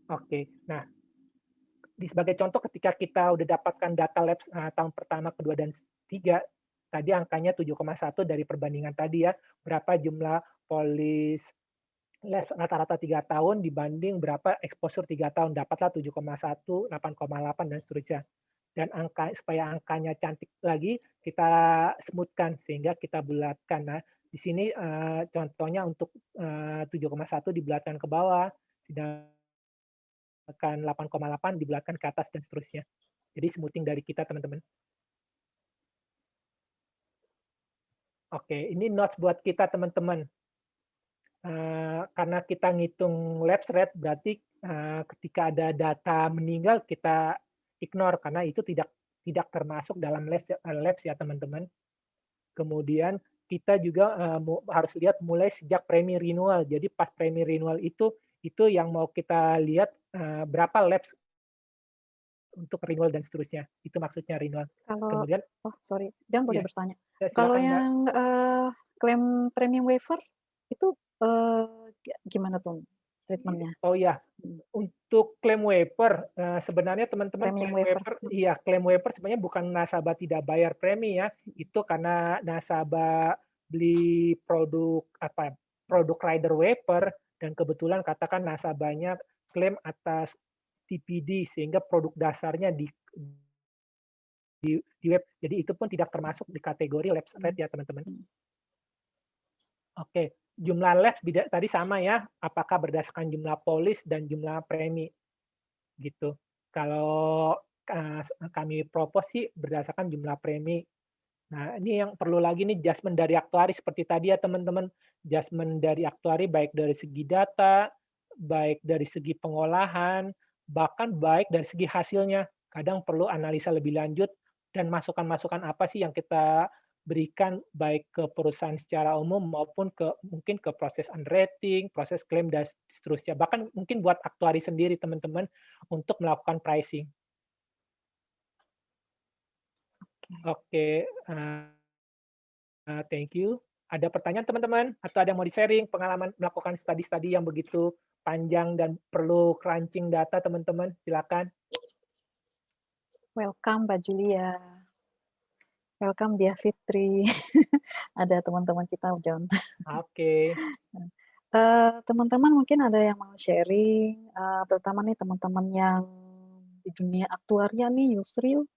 Oke, nah sebagai contoh ketika kita udah dapatkan data lapse tahun pertama, kedua, dan 3, tadi angkanya 7,1 dari perbandingan tadi ya, berapa jumlah polis lapse rata-rata 3 tahun dibanding berapa exposure 3 tahun, dapatlah 7,1, 8,8, dan seterusnya. Dan supaya angkanya cantik lagi, kita semutkan sehingga kita bulatkan. Nah, di sini contohnya untuk 7,1 dibulatkan ke bawah, sedangkan 8,8 dibulatkan ke atas, dan seterusnya. Jadi smoothing dari kita, teman-teman. Oke, ini notes buat kita, teman-teman. Karena kita ngitung lapse rate, berarti ketika ada data meninggal, kita ignore, karena itu tidak termasuk dalam lapse ya, teman-teman. Kemudian kita juga harus lihat mulai sejak premi renewal. Jadi pas premi renewal itu yang mau kita lihat berapa lapse untuk renewal dan seterusnya. Itu maksudnya renewal. Kalau Kemudian sorry, Jang boleh Iya. bertanya? Ya, Kalau silakan, Mbak. yang klaim premium waiver itu gimana tuh treatment-nya? Oh iya, untuk klaim waiver, sebenarnya teman-teman Premium klaim waiver. waiver, iya klaim waiver sebenarnya bukan nasabah tidak bayar premi ya, itu karena nasabah beli produk produk rider waiver dan kebetulan katakan nasabahnya klaim atas TPD sehingga produk dasarnya di web, jadi itu pun tidak termasuk di kategori lapse rate ya teman-teman. Oke, jumlah lapse tadi sama ya, apakah berdasarkan jumlah polis dan jumlah premi gitu. Kalau kami propose sih berdasarkan jumlah premi. Nah, ini yang perlu lagi nih adjustment dari aktuari seperti tadi ya teman-teman. Adjustment dari aktuari baik dari segi data, baik dari segi pengolahan, bahkan baik dari segi hasilnya. Kadang perlu analisa lebih lanjut dan masukan-masukan apa sih yang kita berikan baik ke perusahaan secara umum maupun mungkin ke proses underwriting, proses klaim dan seterusnya. Bahkan mungkin buat aktuari sendiri teman-teman untuk melakukan pricing. Oke, thank you. Ada pertanyaan teman-teman? Atau ada yang mau di-sharing pengalaman melakukan studi-studi yang begitu panjang dan perlu crunching data teman-teman? Silakan. Welcome Mbak Julia. Welcome Dia Fitri. Ada teman-teman kita, John. Oke. Teman-teman mungkin ada yang mau sharing, terutama nih teman-teman yang di dunia aktuaria nih, Yusril,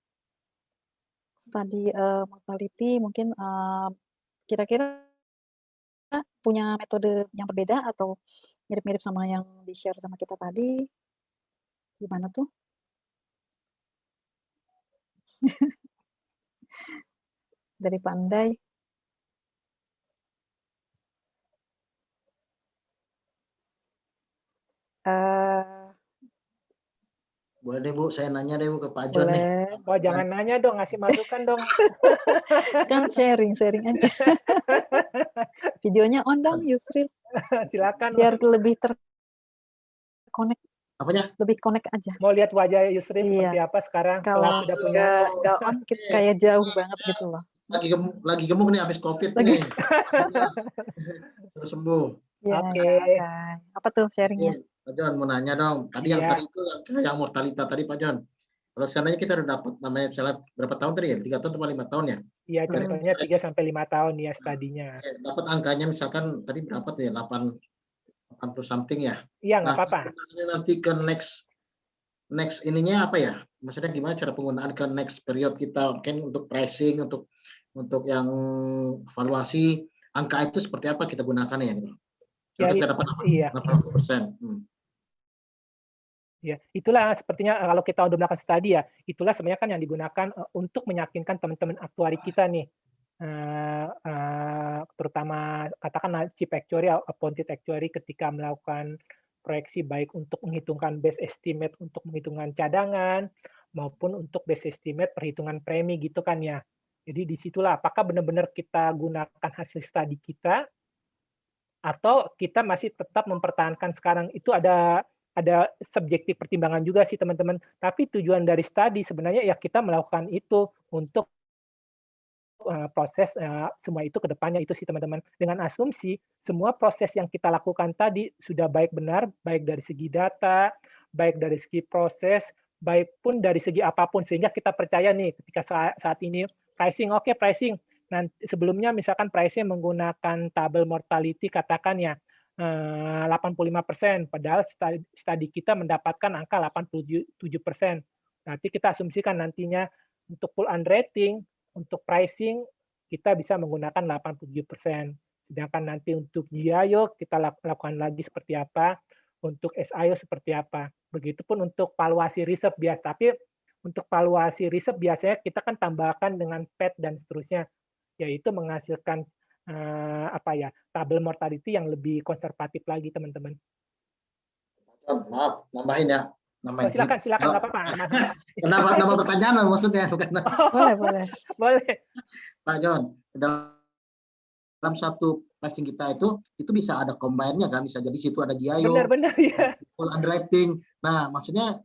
studi mortality, mungkin kira-kira punya metode yang berbeda atau mirip-mirip sama yang di-share sama kita tadi? Gimana tuh? Dari Pandai. Boleh deh Bu, saya nanya deh Bu ke Pak John nih. Oh jangan nanya dong, ngasih masukan dong. Kan sharing aja. Videonya on dong Yusril. Silakan. Biar lebih terconnect. Apanya? Lebih connect aja. Mau lihat wajah Yusril seperti apa sekarang? Kalau sudah punya nggak on, kayak jauh banget gitu loh. Lagi gemuk nih habis COVID nih. Terus sembuh. Ya, Oke. Apa tuh sharingnya? Pak John mau nanya dong. Tadi yang tadi itu yang mortalitas tadi Pak John. Kalau seandainya kita udah dapat namanya misalnya berapa tahun tadi ya? 3 tahun atau 5 tahun ya? Iya, contohnya 3 sampai 5 tahun ya studinya. Dapat angkanya misalkan tadi berapa tuh ya? 80 something ya? Iya, nggak apa-apa. Nanti ke next ininya apa ya? Maksudnya gimana cara penggunaan ke next period kita mungkin untuk pricing, untuk yang evaluasi angka itu seperti apa kita gunakan ya gitu. Contoh kita dapat 80%. Ya, itulah sepertinya kalau kita udah melakukan studi ya, itulah sebenarnya kan yang digunakan untuk meyakinkan teman-teman aktuari kita nih, terutama katakan chief actuary, appointed actuary ketika melakukan proyeksi baik untuk menghitungkan base estimate untuk menghitungkan cadangan maupun untuk base estimate perhitungan premi gitu kan ya. Jadi disitulah apakah benar-benar kita gunakan hasil studi kita atau kita masih tetap mempertahankan sekarang. Itu ada subjektif pertimbangan juga sih teman-teman. Tapi tujuan dari studi sebenarnya ya kita melakukan itu untuk proses semua itu ke depannya itu sih teman-teman. Dengan asumsi semua proses yang kita lakukan tadi sudah baik benar, baik dari segi data, baik dari segi proses, baik pun dari segi apapun. Sehingga kita percaya nih ketika saat ini pricing, oke pricing. Nanti sebelumnya misalkan pricing menggunakan tabel mortality katakan ya 85%, padahal studi kita mendapatkan angka 87%. Nanti kita asumsikan nantinya untuk full underwriting, untuk pricing kita bisa menggunakan 87%. Sedangkan nanti untuk GIO kita lakukan lagi seperti apa, untuk SIO seperti apa. Begitupun untuk valuasi riset bias, tapi untuk valuasi riset biasanya kita kan tambahkan dengan PET dan seterusnya, yaitu menghasilkan tabel mortality yang lebih konservatif lagi teman-teman. Maaf, nambahin ya. Oh, silakan nggak apa-apa. Kenapa pertanyaan maksudnya? Boleh. Pak John, dalam satu pricing kita itu bisa ada combine-nya kan, bisa jadi situ ada GIO, benar ya. full underwriting. Nah, maksudnya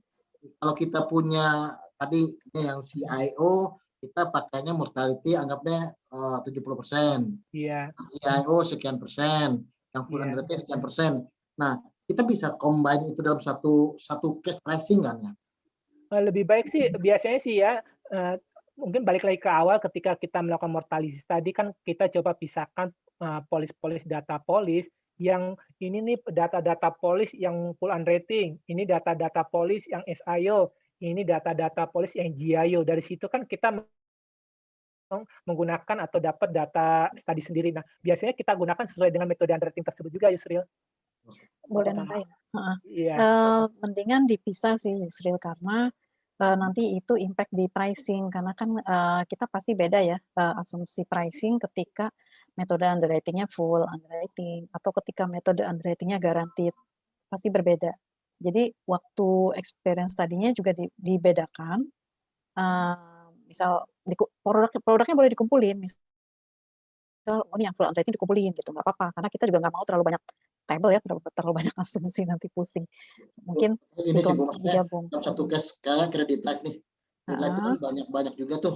kalau kita punya tadi yang CIO, kita pakainya mortality anggapnya 70%. Iya. CIO sekian persen, yang full underrating sekian persen. Nah, kita bisa combine itu dalam satu case pricing kan ya? Lebih baik sih biasanya sih ya, mungkin balik lagi ke awal ketika kita melakukan mortality tadi kan kita coba pisahkan polis data polis yang ini nih data-data polis yang full unrating, ini data-data polis yang SIO, ini data-data polis yang GIO. Dari situ kan kita menggunakan atau dapat data studi sendiri. Nah, biasanya kita gunakan sesuai dengan metode underrating tersebut juga, Yusril. Boleh nambahin? Iya. Mendingan dipisah sih, Yusril, karena nanti itu impact di pricing, karena kan kita pasti beda ya asumsi pricing ketika metode underwriting-nya full underwriting atau ketika metode underwriting-nya guaranteed, pasti berbeda. Jadi waktu experience tadinya juga dibedakan. Misal produknya boleh dikumpulin, misal ini yang full underwriting dikumpulin gitu, nggak apa-apa, karena kita juga nggak mau terlalu banyak table ya, terlalu banyak asumsi nanti pusing. Mungkin ini sih Bu, maksudnya digabung. dalam satu case kayak kredit life nih, kredit life kan banyak juga tuh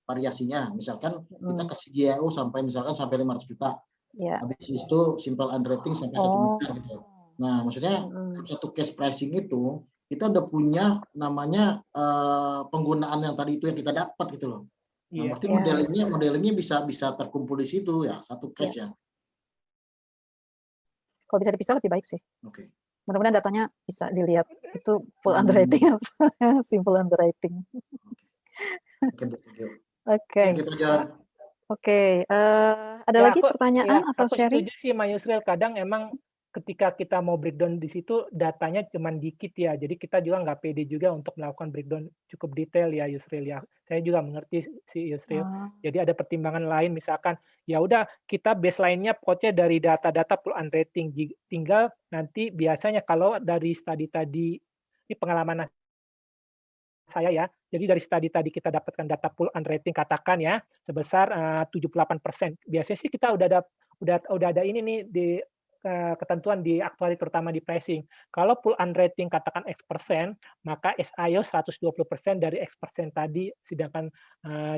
variasinya. Misalkan kita kasih GIO sampai 500 juta, habis itu simple underwriting sampai 1 miliar gitu. Nah, maksudnya dalam satu case pricing itu kita udah punya namanya penggunaan yang tadi itu yang kita dapat gitu loh. Nah, berarti modelingnya bisa terkumpul di situ ya, satu case ya. Kalau bisa dipisah lebih baik sih. Oke. Mudah-mudahan datanya bisa dilihat itu full underwriting apa simple underwriting. Oke. Oke. Ada lagi pertanyaan atau sharing? Aku setuju sih, Mas Yusril. Kadang emang ketika kita mau breakdown di situ datanya cuma dikit ya. Jadi kita juga nggak pede juga untuk melakukan breakdown cukup detail ya, Yusril ya. Saya juga mengerti si Yusril. Jadi ada pertimbangan lain, misalkan ya udah kita baseline-nya pokoknya dari data-data full underwriting. Tinggal nanti biasanya kalau dari studi tadi ini pengalaman saya ya. Jadi dari studi tadi kita dapatkan data full underwriting katakan ya sebesar 78%. Biasanya sih kita udah ada ini nih di ketentuan di aktuari terutama di pricing. Kalau full underwriting katakan X%, maka SIO 120% dari X% tadi, sedangkan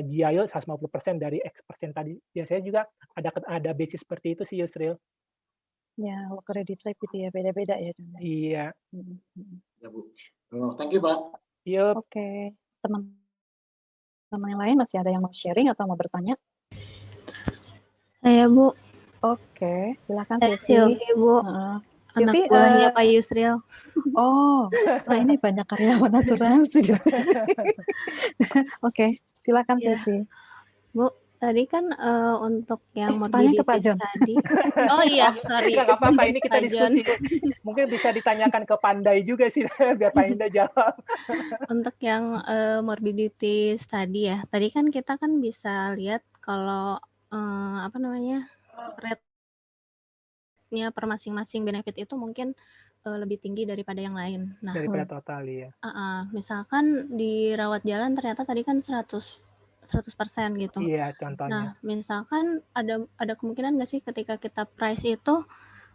GIO 150% dari X% tadi. Biasanya juga ada basis seperti itu sih, Yusril. Ya, kalau credit life gitu ya, beda-beda ya. Iya. Ya, Bu. Thank you, Pak. Yuk. Oke. Teman-teman yang lain masih ada yang mau sharing atau mau bertanya? Saya, Bu. Oke, silakan Silvi, Bu. Anak buahnya Pak Yusril. Oh, nah ini banyak karyawan asuransi di sini. Oke, silakan Silvi. Bu, tadi kan untuk yang tanya ke Pak John. tadi. Oh iya, sorry. Nggak apa-apa, ini kita diskusi. Mungkin bisa ditanyakan ke Pandai juga sih, biar Pandai jawab. Untuk yang morbidity tadi ya, tadi kan kita kan bisa lihat kalau rate-nya per masing-masing benefit itu mungkin lebih tinggi daripada yang lain. Nah, daripada total ya. Misalkan di rawat jalan ternyata tadi kan 100% gitu. Iya, contohnya. Nah, misalkan ada kemungkinan nggak sih ketika kita price itu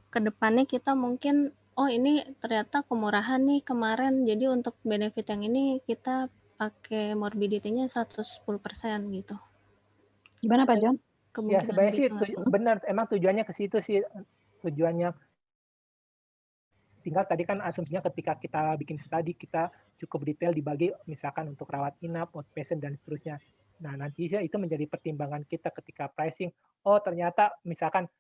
ke depannya kita mungkin ini ternyata kemurahan nih kemarin, jadi untuk benefit yang ini kita pakai morbidity-nya 110% gitu. Gimana Pak John? Ya sebenarnya sih benar, emang tujuannya ke situ sih, tujuannya. Tinggal tadi kan asumsinya ketika kita bikin studi kita cukup detail dibagi misalkan untuk rawat inap, outpatient dan seterusnya. Nah nanti itu menjadi pertimbangan kita ketika pricing. Oh ternyata misalkan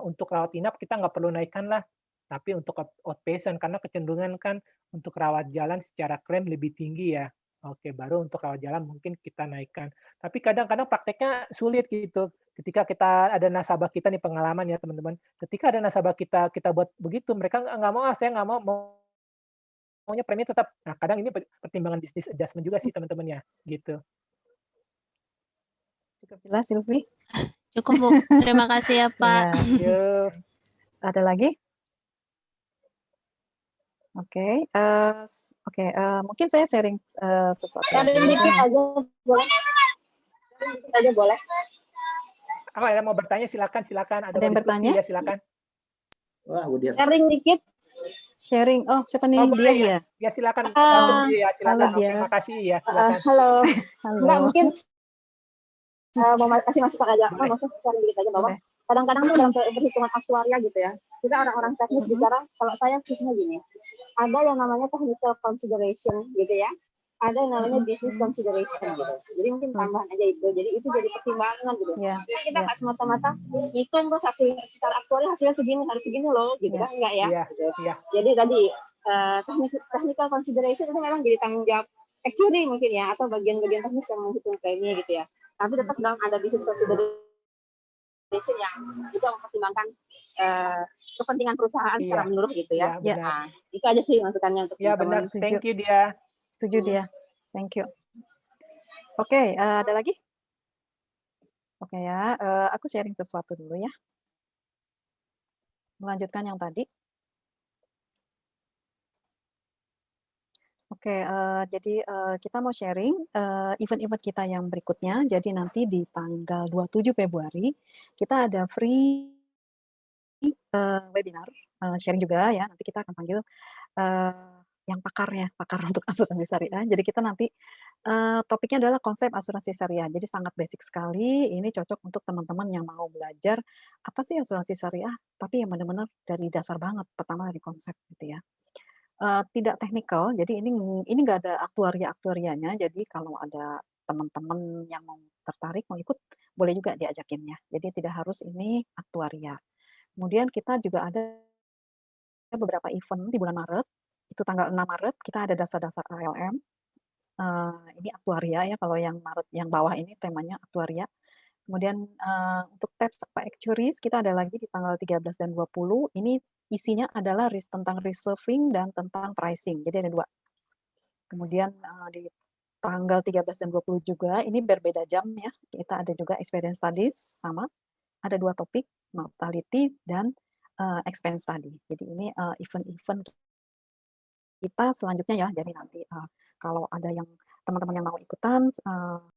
untuk rawat inap kita nggak perlu naikkan lah, tapi untuk outpatient karena kecenderungan kan untuk rawat jalan secara klaim lebih tinggi ya. Oke, baru untuk rawat jalan mungkin kita naikkan. Tapi kadang-kadang prakteknya sulit gitu. Ketika kita ada nasabah kita nih pengalaman ya teman-teman. Ketika ada nasabah kita buat begitu, mereka nggak mau, saya nggak maunya premi tetap. Nah, kadang ini pertimbangan bisnis adjustment juga sih teman-teman ya, gitu. Cukup jelas Silvi? Cukup Bu, terima kasih ya Pak. Yuk. Ada lagi? Oke, mungkin saya sharing sesuatu. Ada dikit aja boleh. Dikit aja boleh. Ada mau bertanya silakan. Ada yang bertanya? Ya silakan. Wah, Sharing dikit. sharing. Oh, siapa nih? Oh, Dia boleh ya? ya? Ya silakan, Ah, ya Halo silakan. Oke, dia. makasih ya, silakan. halo. Enggak, Halo. mungkin mau kasih masukan aja. Boleh. Maksudnya sharing dikit aja bahwa Boleh. kadang-kadang tuh dalam perhitungan aktuaria gitu ya. Kita orang-orang teknis bicara, kalau saya khususnya gini, ada yang namanya technical consideration gitu ya. Ada yang namanya business consideration gitu. Jadi mungkin tambahan aja itu. Jadi itu jadi pertimbangan gitu. Ya, Nah, kita nggak semata-mata hitung terus hasil secara aktuaria hasilnya segini harus segini loh gitu Yes. kan, enggak ya? Iya, Gitu. iya. Jadi tadi technical consideration itu memang jadi tanggung jawab actuary mungkin ya, atau bagian-bagian teknis yang menghitung premi gitu ya. Tapi tetap dong ada business consideration yang juga mempertimbangkan kepentingan perusahaan secara Iya. menyeluruh gitu ya. Iya, benar. Nah, itu aja sih masukannya untuk Ya benar. teman-teman. Thank you dia. Setuju dia. Thank you. Oke, ada lagi? Oke ya, aku sharing sesuatu dulu ya. Melanjutkan yang tadi. Oke, jadi kita mau sharing event-event kita yang berikutnya. Jadi nanti di tanggal 27 Februari kita ada free webinar sharing juga ya. Nanti kita akan panggil yang pakar untuk asuransi syariah. Jadi kita nanti topiknya adalah konsep asuransi syariah. Jadi sangat basic sekali. Ini cocok untuk teman-teman yang mau belajar apa sih asuransi syariah, tapi yang benar-benar dari dasar banget. Pertama dari konsep gitu ya. Tidak teknikal, jadi ini nggak ada aktuarianya, jadi kalau ada teman-teman yang mau tertarik, mau ikut, boleh juga diajakin ya. Jadi tidak harus ini aktuaria. Kemudian kita juga ada beberapa event di bulan Maret, itu tanggal 6 Maret kita ada dasar-dasar ALM, ini aktuaria ya, kalau yang Maret yang bawah ini temanya aktuaria. Kemudian untuk tabs actuaries kita ada lagi di tanggal 13 dan 20. Ini isinya adalah tentang reserving dan tentang pricing. Jadi ada 2. Kemudian di tanggal 13 dan 20 juga ini berbeda jam ya. Kita ada juga experience studies sama. Ada 2 topik, mortality dan expense study. Jadi ini event-event kita selanjutnya ya. Jadi nanti kalau ada yang teman-teman yang mau ikutan